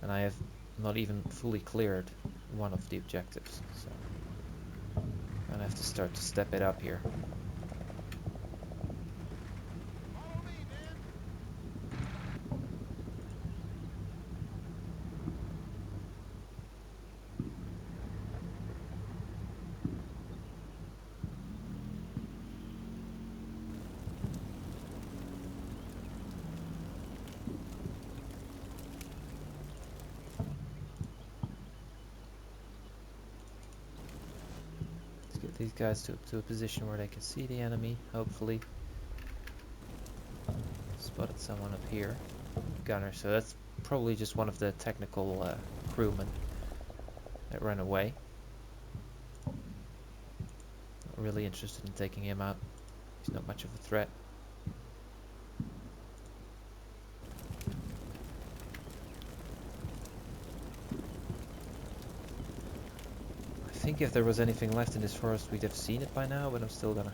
and I have not even fully cleared one of the objectives, so I'm gonna have to start to step it up here. Follow me, men. Let's get these guys to a position where they can see the enemy, hopefully. Spotted someone up here. Gunner, so that's probably just one of the technical crewmen that ran away. Not really interested in taking him out. He's not much of a threat. I think if there was anything left in this forest, we'd have seen it by now, but I'm still gonna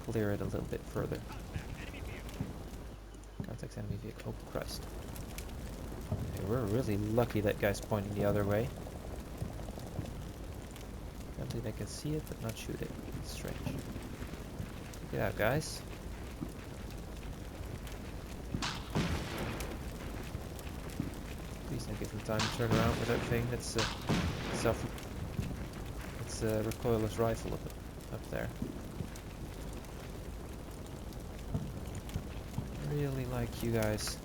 clear it a little bit further. Contact enemy vehicle. Oh, Christ. Okay, we're really lucky that guy's pointing the other way. Don't think I can see it, but not shoot it. It's strange. Get out, guys. Please don't give them time to turn around with that thing. That's it's a recoilless rifle up there. Really like you guys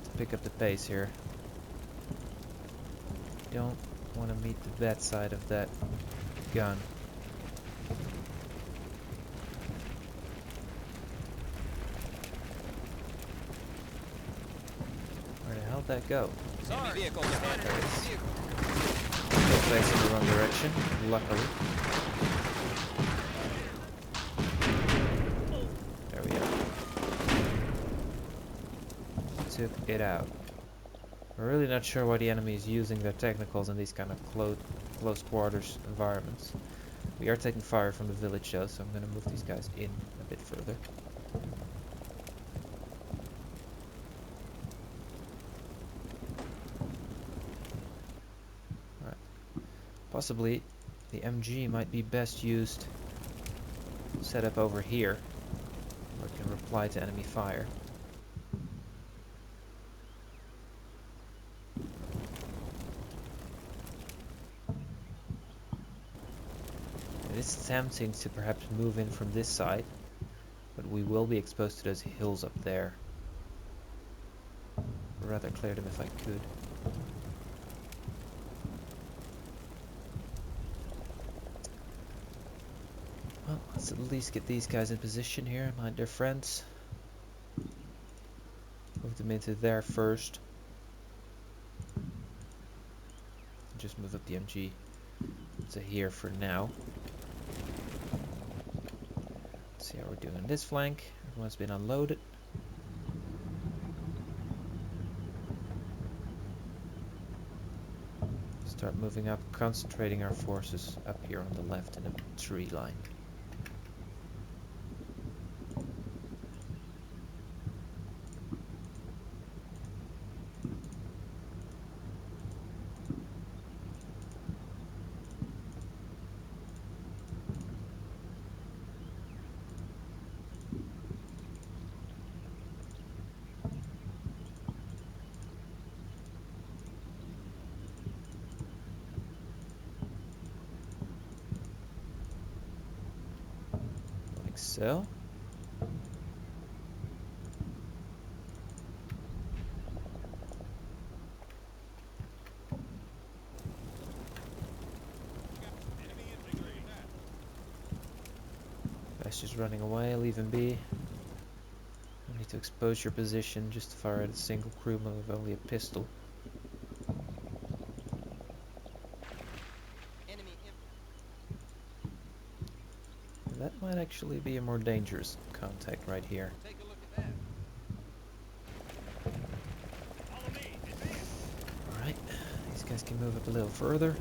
to pick up the pace here. Don't want to meet the bad side of that gun. Where the hell did that go? Enemy vehicles ahead. There it is. Go facing the wrong direction, luckily. There we are. Took it out. We're really not sure why the enemy is using their technicals in these kind of close quarters environments. We are taking fire from the village though, so I'm going to move these guys in a bit further. Alright. Possibly the MG might be best used set up over here, where it can reply to enemy fire. It is tempting to perhaps move in from this side, but we will be exposed to those hills up there. I'd rather clear them if I could. Well, let's at least get these guys in position here, mind their friends. Move them into there first. Just move up the MG to here for now. See how we're doing on this flank. Everyone's been unloaded. Start moving up, concentrating our forces up here on the left in a tree line. Like so. Guy's just running away, leave him be. No need to expose your position just to fire at a single crewman with only a pistol. That might actually be a more dangerous contact right here. Take a look at that. Follow me. Alright, these guys can move up a little further.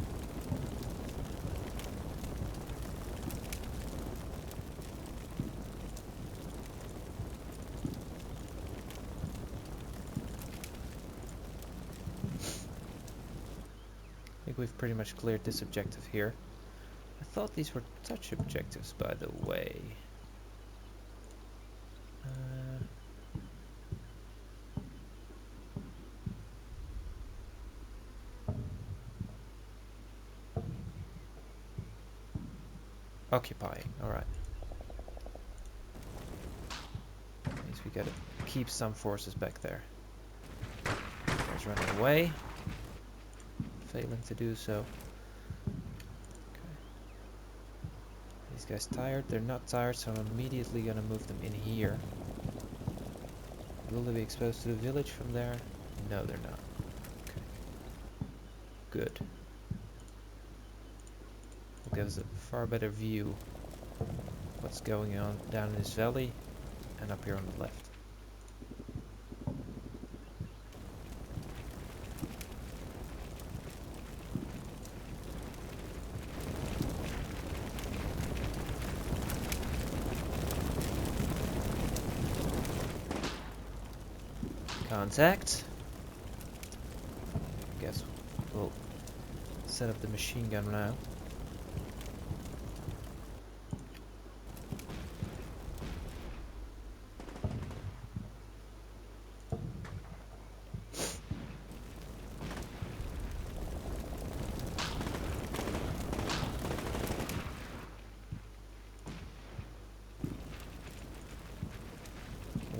I think we've pretty much cleared this objective here. I thought these were touch objectives, by the way. Occupying, alright. Means we gotta keep some forces back there. Guys running away. Failing to do so. Okay. These guys tired? They're not tired, so I'm immediately gonna move them in here. Will they be exposed to the village from there? No, they're not. Okay. Good. Will give us a far better view of what's going on down in this valley and up here on the left. Contact. I guess we'll set up the machine gun now.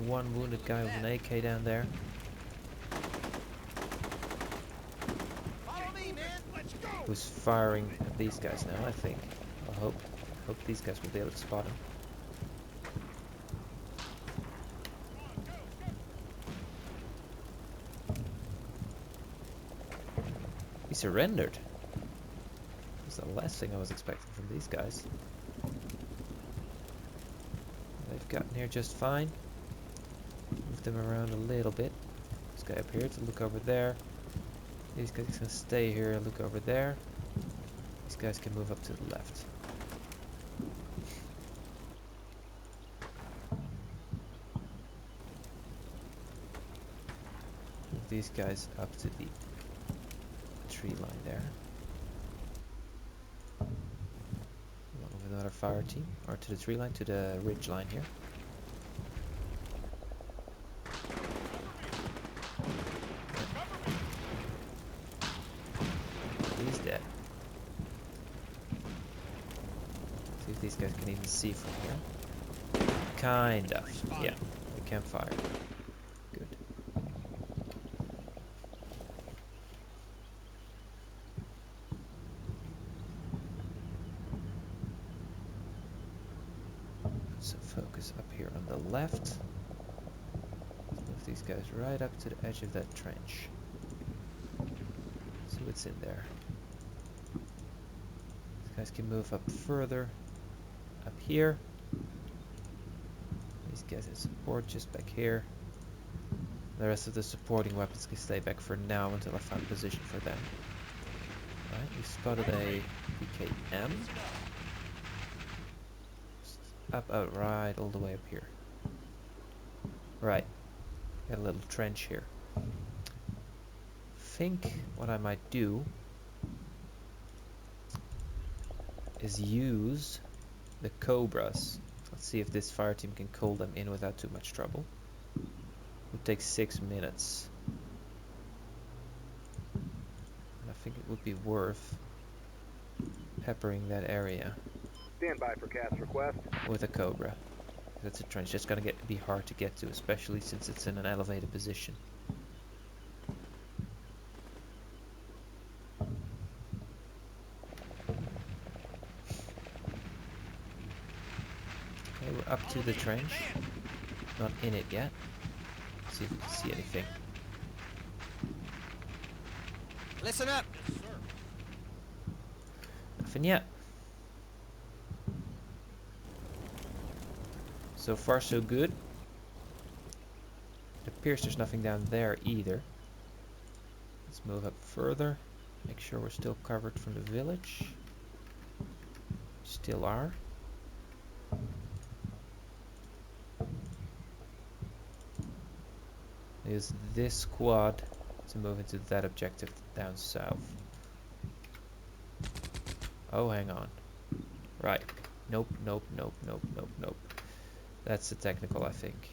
One wounded guy with an AK down there. Follow me, man. Let's go. Who's firing at these guys now, I think. I hope these guys will be able to spot him. He surrendered. That's the last thing I was expecting from these guys. They've gotten here just fine. Move them around a little bit. This guy up here to look over there. These guys can stay here and look over there. These guys can move up to the left. Move these guys up to the tree line there. Along with another fire team. Or to the tree line, to the ridge line here. He's dead. See if these guys can even see from here. Kind of. Yeah, we can fire. Good. So focus up here on the left. Let's move these guys right up to the edge of that trench. See what's in there. These guys can move up further. Up here. These guys have support just back here. The rest of the supporting weapons can stay back for now until I find a position for them. Right, we spotted a PKM. Up, out, right, all the way up here. Right, got a little trench here. Think what I might do is use the Cobras. Let's see if this fire team can call them in without too much trouble. It would take 6 minutes. And I think it would be worth peppering that area Stand by for cast request. with a Cobra. That's a trench that's gonna be hard to get to, especially since it's in an elevated position. Okay, we're up to the trench. Not in it yet. See if we can see anything. Listen up. Nothing yet. So far so good. It appears there's nothing down there either. Let's move up further. Make sure we're still covered from the village. Still are. Use this squad to move into that objective down south. Oh, hang on. Right. Nope, nope, nope, nope, nope, nope. That's the technical, I think.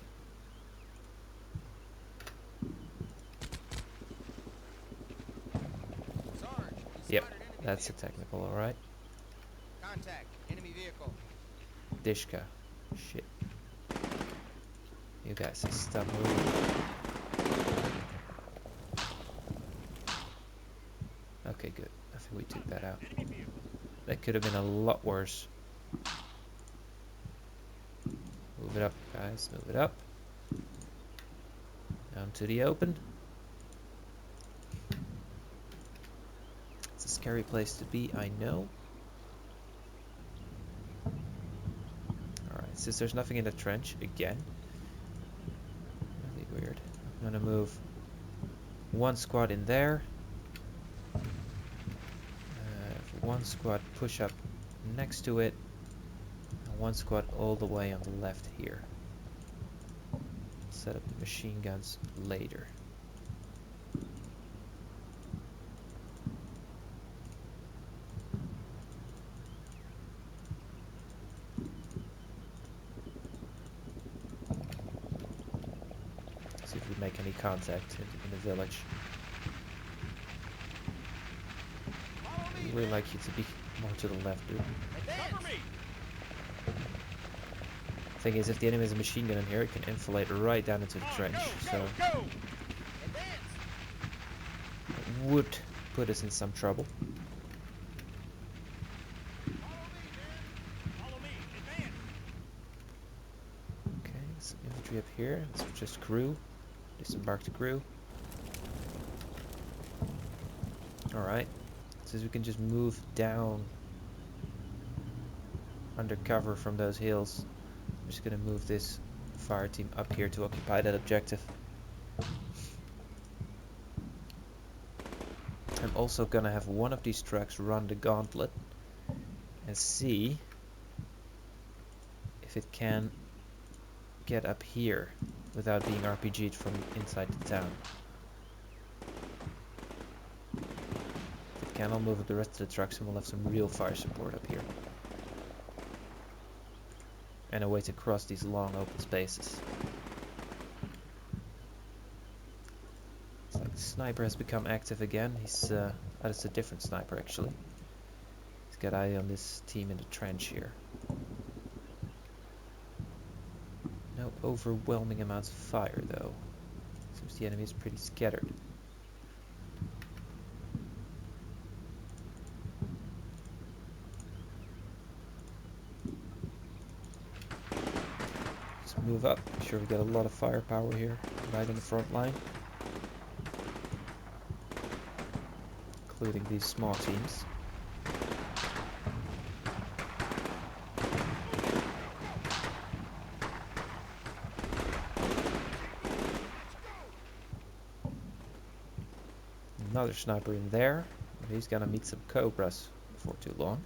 Sarge, we Yep, spotted enemy that's the vehicles. technical, alright. Contact. Enemy vehicle. Dishka. Shit. You guys stop moving. Okay, good. I think we took that out. That could have been a lot worse. Move it up, guys. Move it up. Down to the open. It's a scary place to be, I know. Alright, since there's nothing in the trench, again. Really weird. I'm gonna move one squad in there. One squad push up next to it. And one squad all the way on the left here. set up the machine guns later. See if we make any contact in the village. I'd really like you to be more to the left, dude. Cover me! Thing is, if the enemy has a machine gun in here, it can infiltrate right down into the trench, so Go! it would put us in some trouble. Follow me, advance! Okay, some infantry up here. Let's just crew. Disembark the crew. Alright. Since we can just move down under cover from those hills, I'm just gonna move this fire team up here to occupy that objective. I'm also gonna have one of these trucks run the gauntlet and see if it can get up here without being RPG'd from inside the town. If it can, I'll move up the rest of the trucks and we'll have some real fire support up here. And a way to cross these long open spaces. It's like the sniper has become active again. He's it's a different sniper actually. He's got eye on this team in the trench here. No overwhelming amounts of fire though. Seems the enemy is pretty scattered. Let's move up. Make sure we get a lot of firepower here, right on the front line. Including these small teams. Another sniper in there. He's gonna meet some cobras before too long.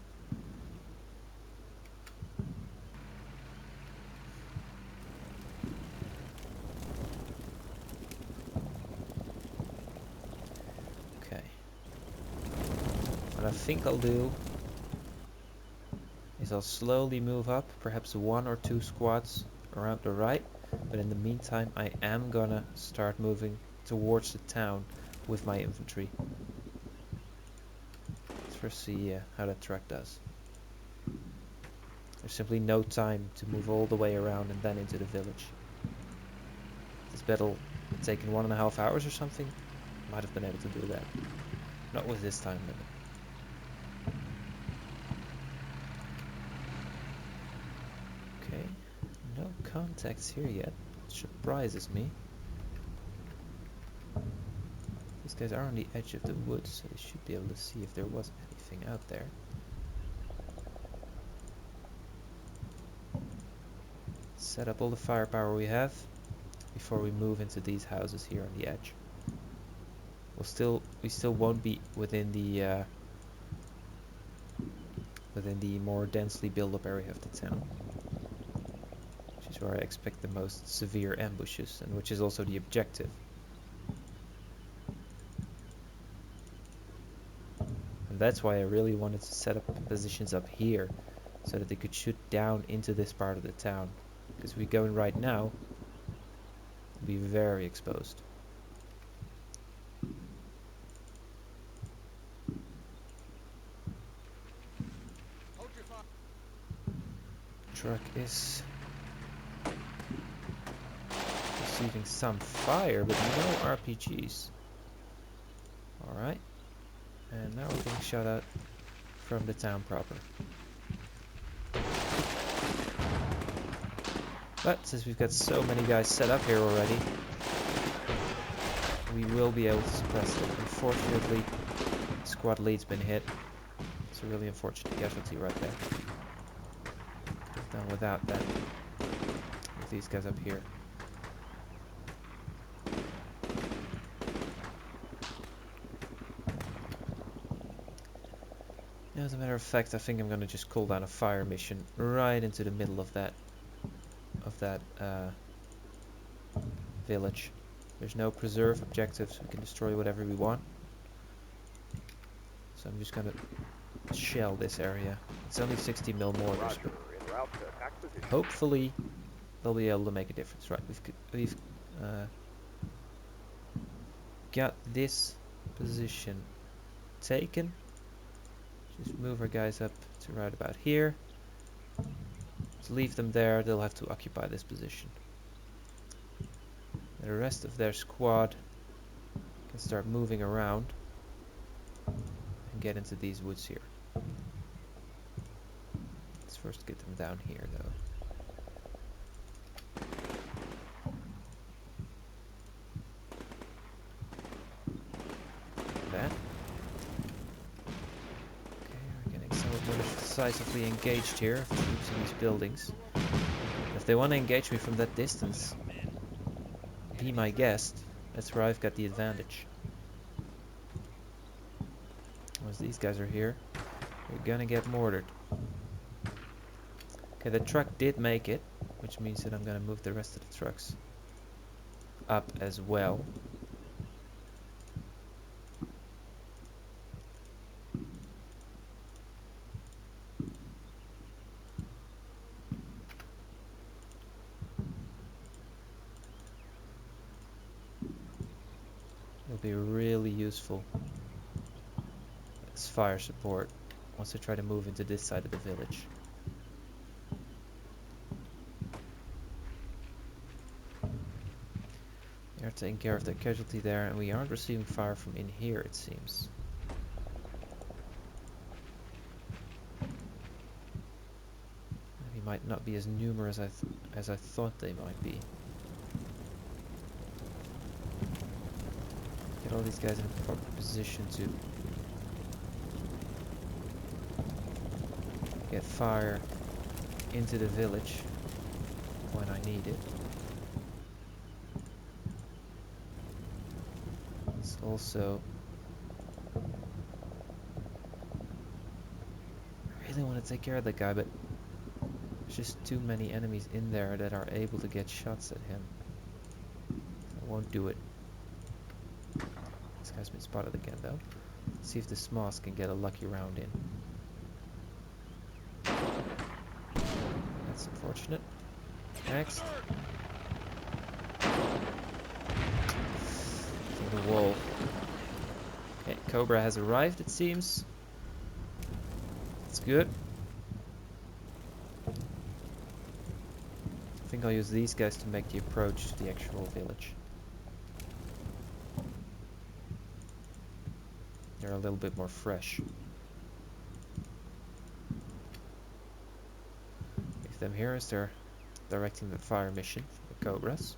Okay. What I think I'll do is I'll slowly move up, perhaps 1 or 2 squads around the right, but in the meantime I am gonna start moving towards the town with my infantry. Let's first see how that truck does. There's simply no time to move all the way around and then into the village. This battle had taken 1.5 hours or something. Might have been able to do that. Not with this time limit. Okay, no contacts here yet. It surprises me. These guys are on the edge of the woods, so they should be able to see if there was anything out there. Set up all the firepower we have before we move into these houses here on the edge. We still won't be within the more densely built up area of the town, which is where I expect the most severe ambushes, and which is also the objective. And that's why I really wanted to set up positions up here, so that they could shoot down into this part of the town. Because if we go in right now, we'll be very exposed. Hold your fire. Truck is receiving some fire, but no RPGs. Alright. And now we're getting shot at from the town proper. But since we've got so many guys set up here already, we will be able to suppress them. Unfortunately, squad lead's been hit. It's a really unfortunate casualty right there. Could have done without that. With these guys up here. As a matter of fact, I think I'm gonna just call down a fire mission right into the middle of that village. There's no preserve objectives. We can destroy whatever we want. So I'm just gonna shell this area. It's only 60 mil mortars, Roger. but En route to attack position. hopefully they'll be able to make a difference. Right, we've got this position taken. Just move our guys up to right about here. To leave them there, they'll have to occupy this position. The rest of their squad can start moving around and get into these woods here. Let's first get them down here though. That. Okay, we're getting somewhat more decisively engaged here. Troops in these buildings. If they want to engage me from that distance, be my guest. That's where I've got the advantage. Once these guys are here, we're gonna get mortared. Okay, the truck did make it, which means that I'm gonna move the rest of the trucks up as well. It'll be really useful as fire support once I try to move into this side of the village. They are taking care of their casualty there, and we aren't receiving fire from in here, it seems. They might not be as numerous as I thought they might be. Get all these guys in a proper position to get fire into the village when I need it. It's also... I really want to take care of that guy, but there's just too many enemies in there that are able to get shots at him. I won't do it. This guy's been spotted again though. Let's see if the Smoss can get a lucky round in. That's unfortunate. Next. Through the wall. Okay, Cobra has arrived, it seems. That's good. I think I'll use these guys to make the approach to the actual village. They're a little bit more fresh. Leave them here as they're directing the fire mission for the Cobras.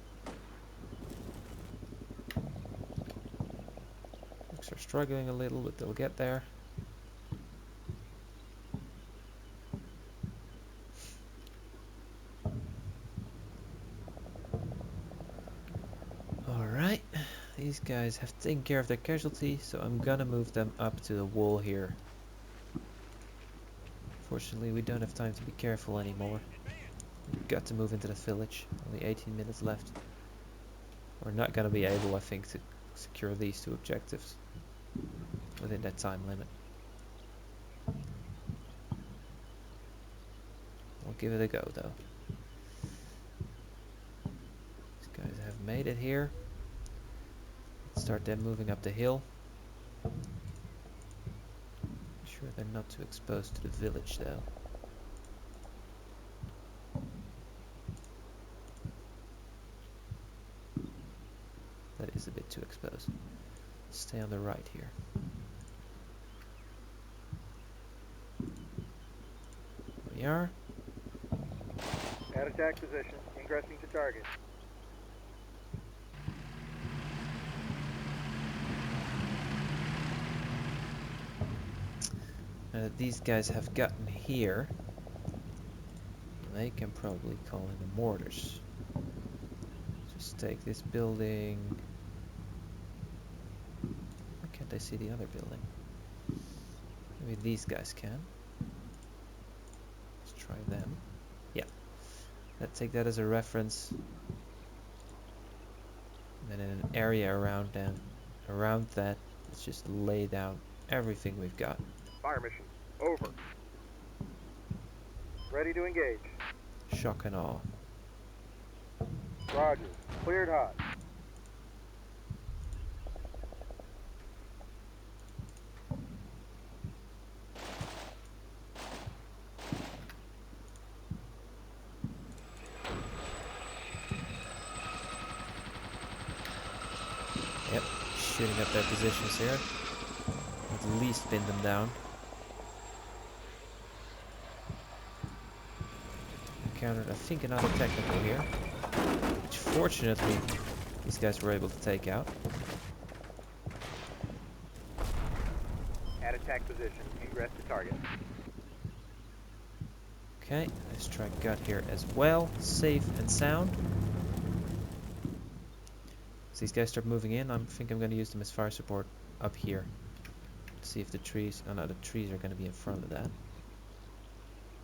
Looks are struggling a little, but they'll get there. Alright, these guys have taken care of their casualty, so I'm gonna move them up to the wall here. Fortunately, we don't have time to be careful anymore. We've got to move into the village. Only 18 minutes left. We're not gonna be able, I think, to secure these two objectives within that time limit. We'll give it a go, though. These guys have made it here. Let's start them moving up the hill. Sure they're not too exposed to the village, though. That is a bit too exposed. Stay on the right here. There we are. At attack position. Ingressing to target. Now that these guys have gotten here, they can probably call in the mortars. Just take this building. Why can't I see the other building? Maybe these guys can. Let's try them. Yeah. Let's take that as a reference. And then in an area around that, let's just lay down everything we've got. Fire mission. Over. Ready to engage. Shock and awe. Roger. Cleared hot. Yep, shooting up their positions here. At least pin them down. Encountered, I think, another technical here, which fortunately these guys were able to take out. At attack position. Ingress to target. Okay, let's try gut here as well. Safe and sound. As these guys start moving in, I think I'm going to use them as fire support up here. See if the trees... Oh no, the trees are going to be in front of that.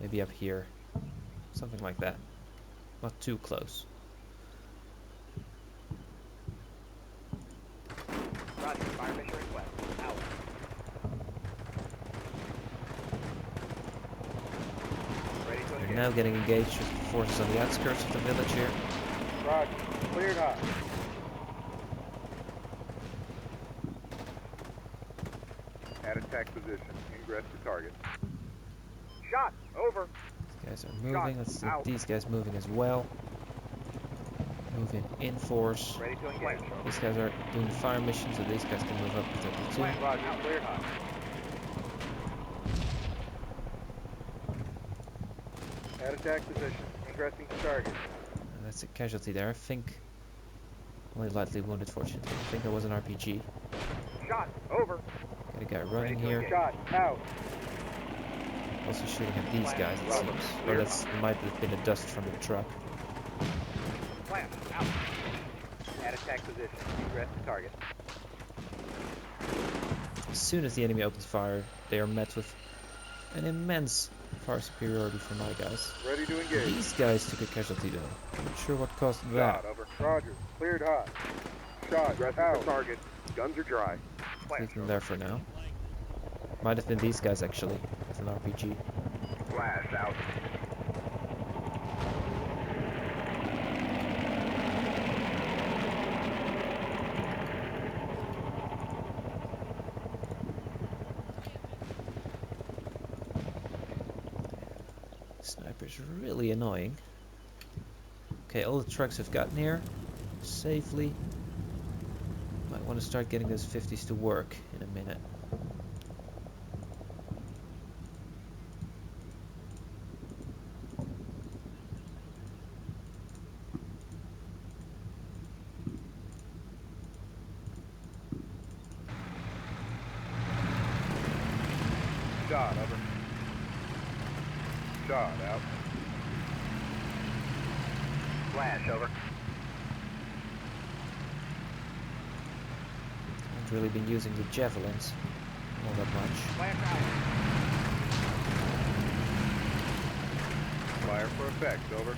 Maybe up here. Something like that. Not too close. Roger. Fire mission request. Out. Ready to They're engage. now getting engaged with the forces on the outskirts of the village here. Roger. Cleared hot. At attack position. Ingress to target. Shot. Over. These guys are moving. Let's see these guys moving as well. Moving in force. Ready to engage. These guys are doing the fire mission, so these guys can move up with their platoon. Roger. Cleared hot. At attack position. Ingressing to target. And that's a casualty there. I think only lightly wounded, fortunately. I think that was an RPG. Shot. Over. Got a guy running here. Shot. Out. Also shooting at these guys, it seems. Or that might have been a dust from the truck. Flash. Out. At attack position. Ingress to target. As soon as the enemy opens fire, they are met with an immense fire superiority from my guys. Ready to engage. These guys took a casualty though. I'm not sure what caused that. Shot. Over. Roger. Cleared hot. Shot. Out. Target. Guns are dry. Leave them there for now. Might have been these guys actually, with an RPG. Flash. Out. Sniper's really annoying. Okay, all the trucks have gotten here safely. Might want to start getting those 50s to work in a minute. Shot. Over. Shot. Out. Flash. Over. Haven't really been using the javelins all that much. Flash out. Fire for effect. Over.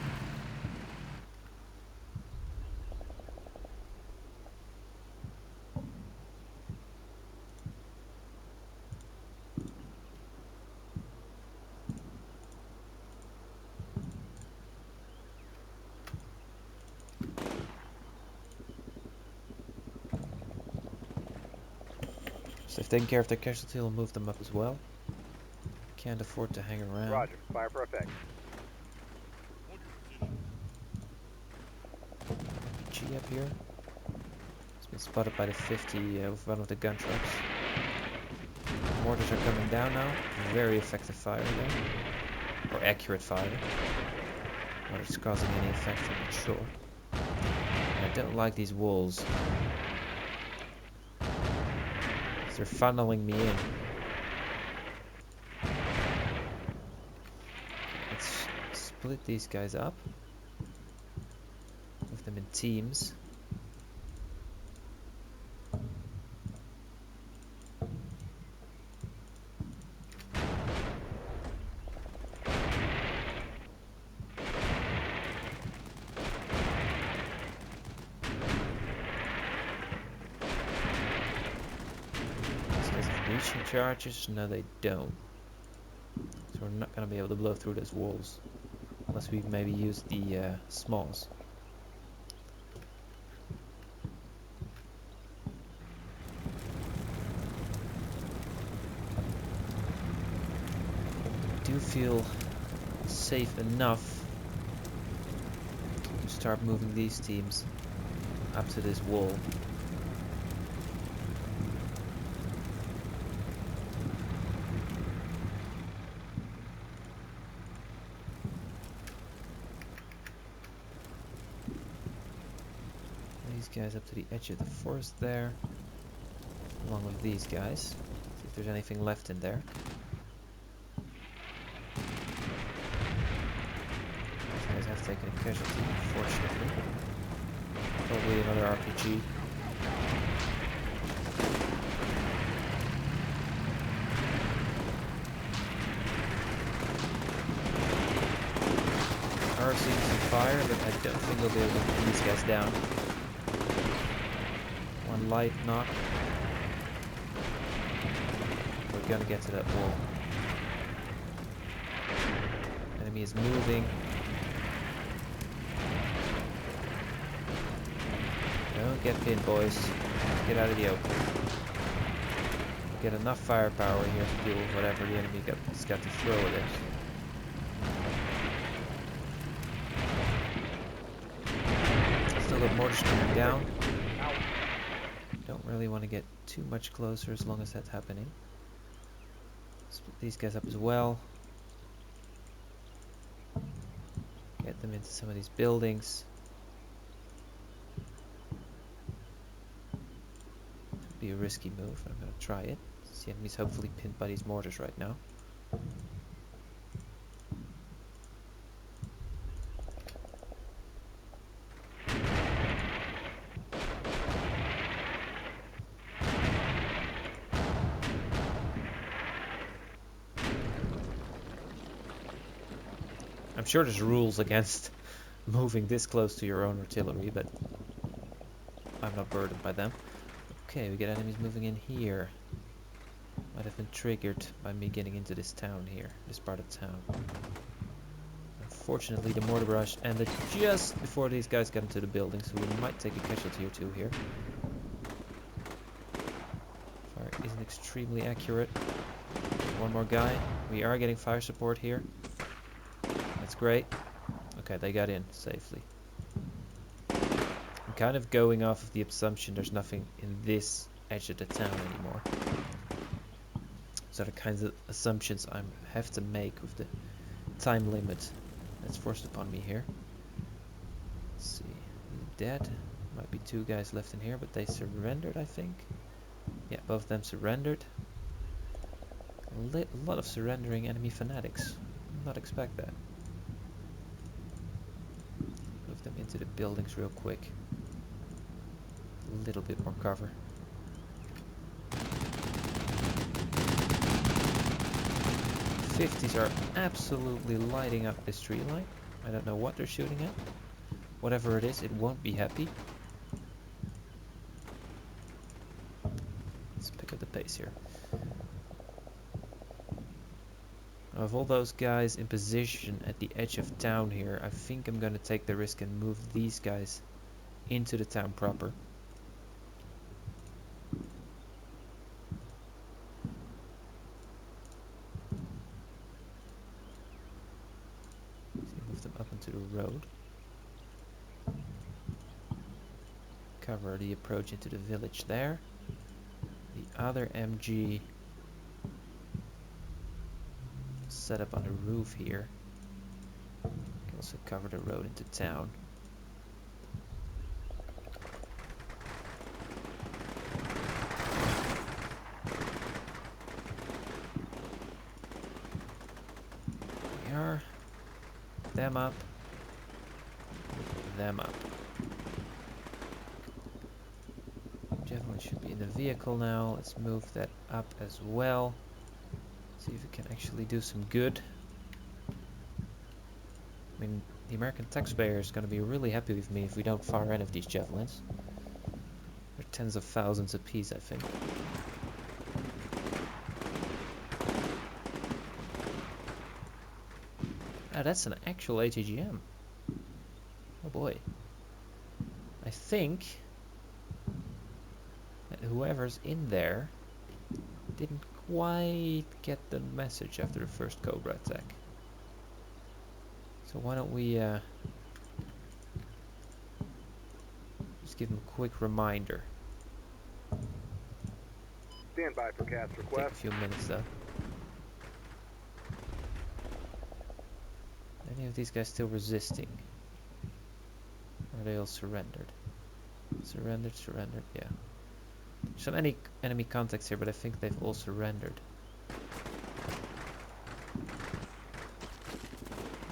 So if taking care of their casualty, we'll move them up as well. Can't afford to hang around. Roger. Fire for effect. G up here. It's been spotted by the 50 with one of the gun trucks. Mortars are coming down now. Very effective fire there. Or accurate fire. Whether it's causing any effect, I'm not sure. I don't like these walls. They're funneling me in. Let's split these guys up. Move them in teams. charges? No, they don't. So we're not going to be able to blow through those walls. Unless we maybe use the smalls. I do feel safe enough to start moving these teams up to this wall. These guys up to the edge of the forest there, along with these guys. See if there's anything left in there. These guys have taken a casualty, unfortunately. Probably another RPG. Are seeing some fire, but I don't think they'll be able to pin these guys down. One light knock. We're gonna get to that wall. Enemy is moving. Don't get pinned, boys. Get out of the open. Get enough firepower here to deal with whatever the enemy has got to throw at us. Still got mortars coming down. Don't really want to get too much closer as long as that's happening. Split these guys up as well. Get them into some of these buildings. Could be a risky move, I'm going to try it. The enemy's hopefully pinned by these mortars right now. I'm sure there's rules against moving this close to your own artillery, but I'm not burdened by them. Okay, we get enemies moving in here. Might have been triggered by me getting into this town here, this part of town. Unfortunately, the mortar barrage ended just before these guys got into the building, so we might take a casualty or two here. Fire isn't extremely accurate. One more guy. We are getting fire support here. That's great. Okay, they got in safely. I'm kind of going off of the assumption there's nothing in this edge of the town anymore. So the kinds of assumptions I have to make with the time limit that's forced upon me here. Let's see. Dead. Might be two guys left in here, but they surrendered, I think. Yeah, both of them surrendered. A lot of surrendering enemy fanatics. Did not expect that. Move them into the buildings real quick. A little bit more cover. '50s are absolutely lighting up this tree line. I don't know what they're shooting at. Whatever it is, it won't be happy. Let's pick up the pace here. Of all those guys in position at the edge of town here, I think I'm gonna take the risk and move these guys into the town proper. Move them up into the road. Cover the approach into the village there. The other MG set up on the roof here. Can also cover the road into town. There we are. Them up. Them up. Javelin should be in the vehicle now. Let's move that up as well. See if we can actually do some good. I mean, the American taxpayer is going to be really happy with me if we don't fire any of these javelins. They're tens of thousands apiece, I think. Ah, that's an actual ATGM. Oh boy. I think that whoever's in there didn't quite get the message after the first Cobra attack. So why don't we just give him a quick reminder. Stand by for cast Take request. a few minutes though. Any of these guys still resisting? Or are they all surrendered? Surrendered, surrendered, yeah. Some enemy contacts here, but I think they've all surrendered.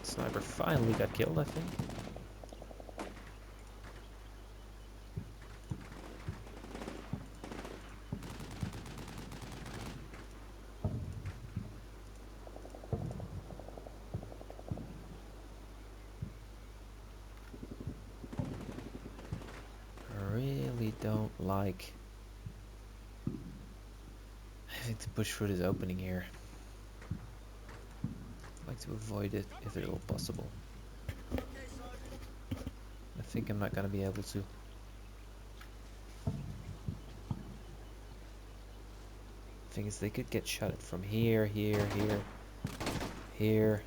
Sniper finally got killed, I think. I really don't like having to push through this opening here. I'd like to avoid it if at all possible. I think I'm not gonna be able to. Thing is, they could get shot at from here, here, here, here.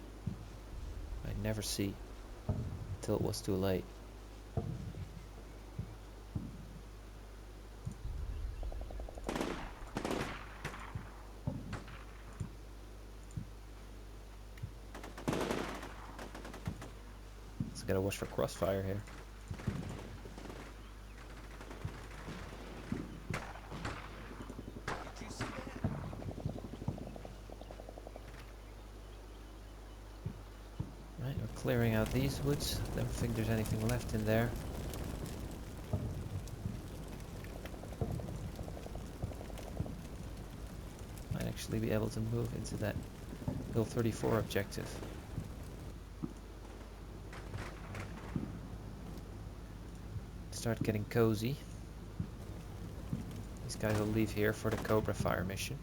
I'd never see until it was too late. So gotta watch for crossfire here. Did you see that? Right, we're clearing out these woods. Don't think there's anything left in there. Might actually be able to move into that Hill 34 objective. Start getting cozy. These guys will leave here for the Cobra fire mission.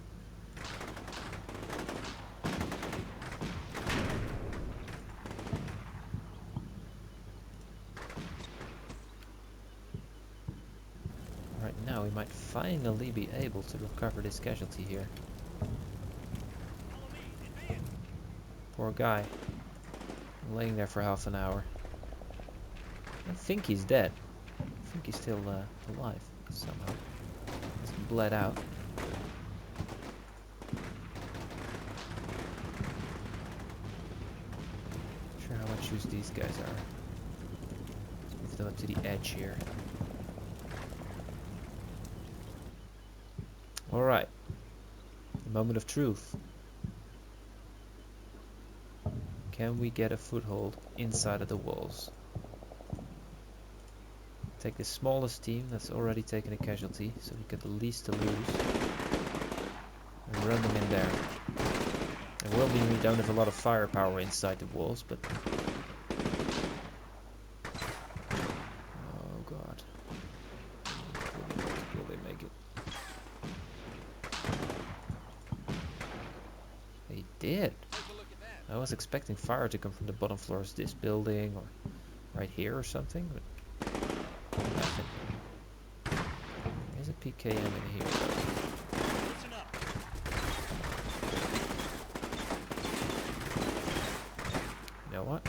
Right now we might finally be able to recover this casualty here. Follow me. Advance. Poor guy. Laying there for half an hour. I think he's dead. I think he's still alive somehow. He's bled out. Not sure how much use these guys are. Let's move them up to the edge here. Alright. The moment of truth. Can we get a foothold inside of the walls? Take the smallest team that's already taken a casualty, so we get the least to lose. And run them in there. It will mean we don't have a lot of firepower inside the walls, but... Oh god. Will they make it? They did! Take a look at that. I was expecting fire to come from the bottom floors of this building, or right here or something, but... nothing. There's a PKM in here though. Listen up. You know what?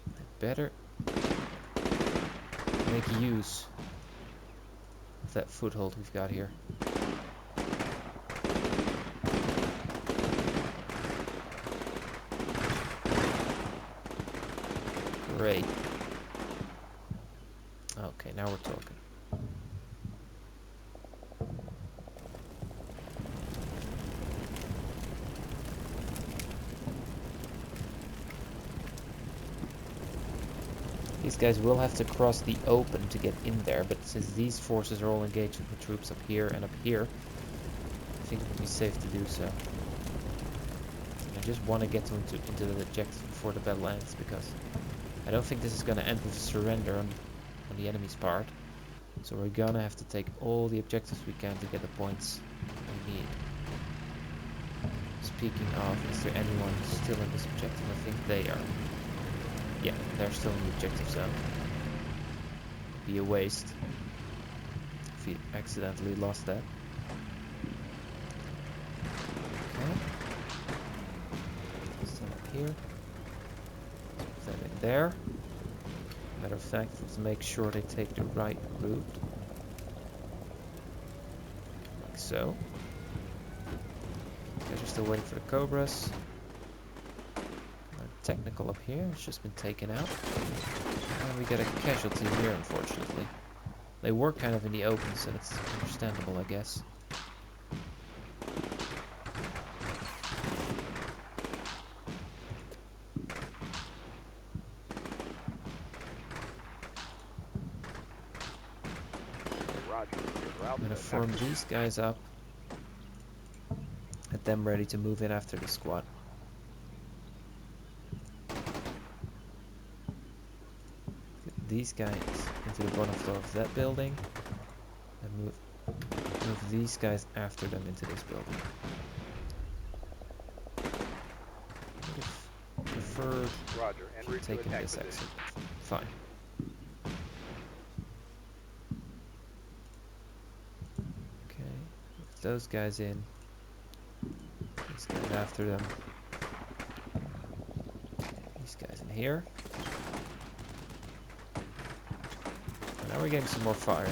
I better make use of that foothold we've got here. Great. Okay, now we're talking. These guys will have to cross the open to get in there, but since these forces are all engaged with the troops up here and up here, I think it would be safe to do so. I just want to get into the objective before the battle ends, because I don't think this is going to end with surrender on the enemy's part. So we're going to have to take all the objectives we can to get the points we need. Speaking of, is there anyone still in this objective? I think they are. Yeah, they're still in the objective zone. Be a waste if we accidentally lost that. Okay. Still up here. Put that in there. Matter of fact, let's make sure they take the right route. Like so. Okay, just still waiting for the Cobras. Technical up here, it's just been taken out. And we get a casualty here, unfortunately. They were kind of in the open, so it's understandable, I guess. I'm gonna form these guys up. Get them ready to move in after the squad. Get these guys into the bottom floor of that building. And move these guys after them into this building. I would have preferred taking this exit. Fine. Okay, move those guys in. These guys after them. These guys in here. And now we're getting some more fire.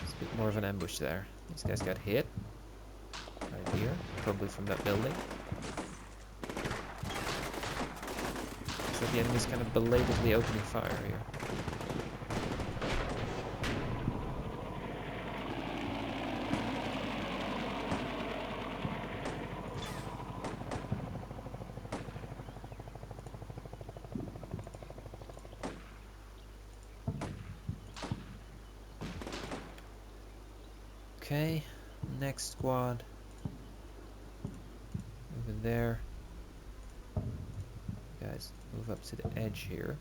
It's a bit more of an ambush there. These guys got hit. Right here. Probably from that building. So the enemy's kind of belatedly opening fire here. Okay, next squad. Move in there. You guys, move up to the edge here.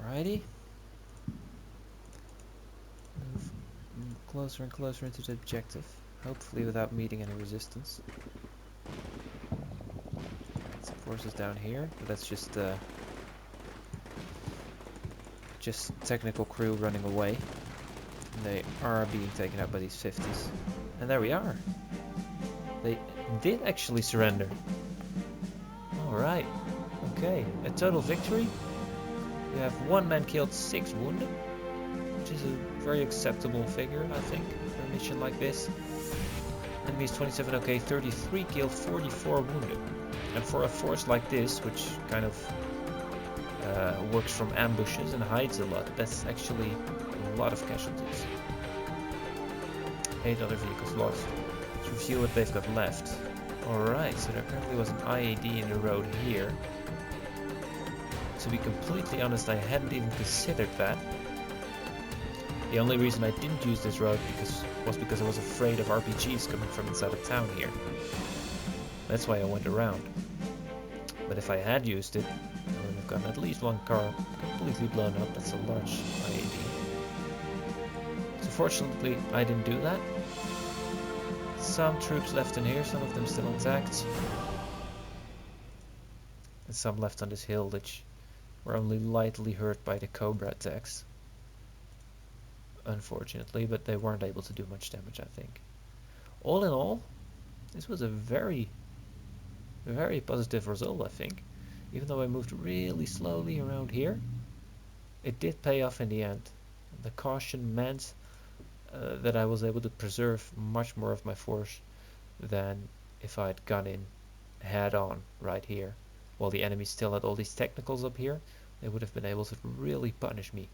Alrighty. Move closer and closer into the objective. Hopefully without meeting any resistance. Some forces down here, but that's just technical crew running away. And they are being taken out by these 50s. And there we are. They did actually surrender. Alright. Okay. A total victory. We have 1 man killed, 6 wounded. Which is a very acceptable figure, I think, for a mission like this. Enemies 27 okay, 33 killed, 44 wounded. And for a force like this, which kind of works from ambushes and hides a lot, that's actually a lot of casualties. 8 other vehicles lost. Let's review what they've got left. Alright, so there apparently was an IAD in the road here. To be completely honest, I hadn't even considered that. The only reason I didn't use this road was because I was afraid of RPGs coming from inside of town here. That's why I went around. But if I had used it, I would have gotten at least 1 car completely blown up. That's a large IAD. So fortunately, I didn't do that. Some troops left in here, some of them still intact. And some left on this hill, which were only lightly hurt by the Cobra attacks. Unfortunately, but they weren't able to do much damage, I think. All in all, this was a very positive result, I think. Even though I moved really slowly around here, it did pay off in the end. The caution meant that I was able to preserve much more of my force than if I had gone in head on right here. While the enemy still had all these technicals up here, they would have been able to really punish me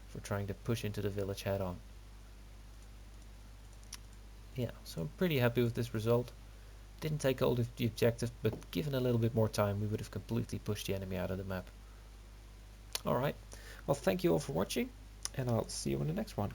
for trying to push into the village head on. Yeah, so I'm pretty happy with this result. Didn't take all of the objective, but given a little bit more time, we would have completely pushed the enemy out of the map. Alright, well, thank you all for watching, and I'll see you in the next one.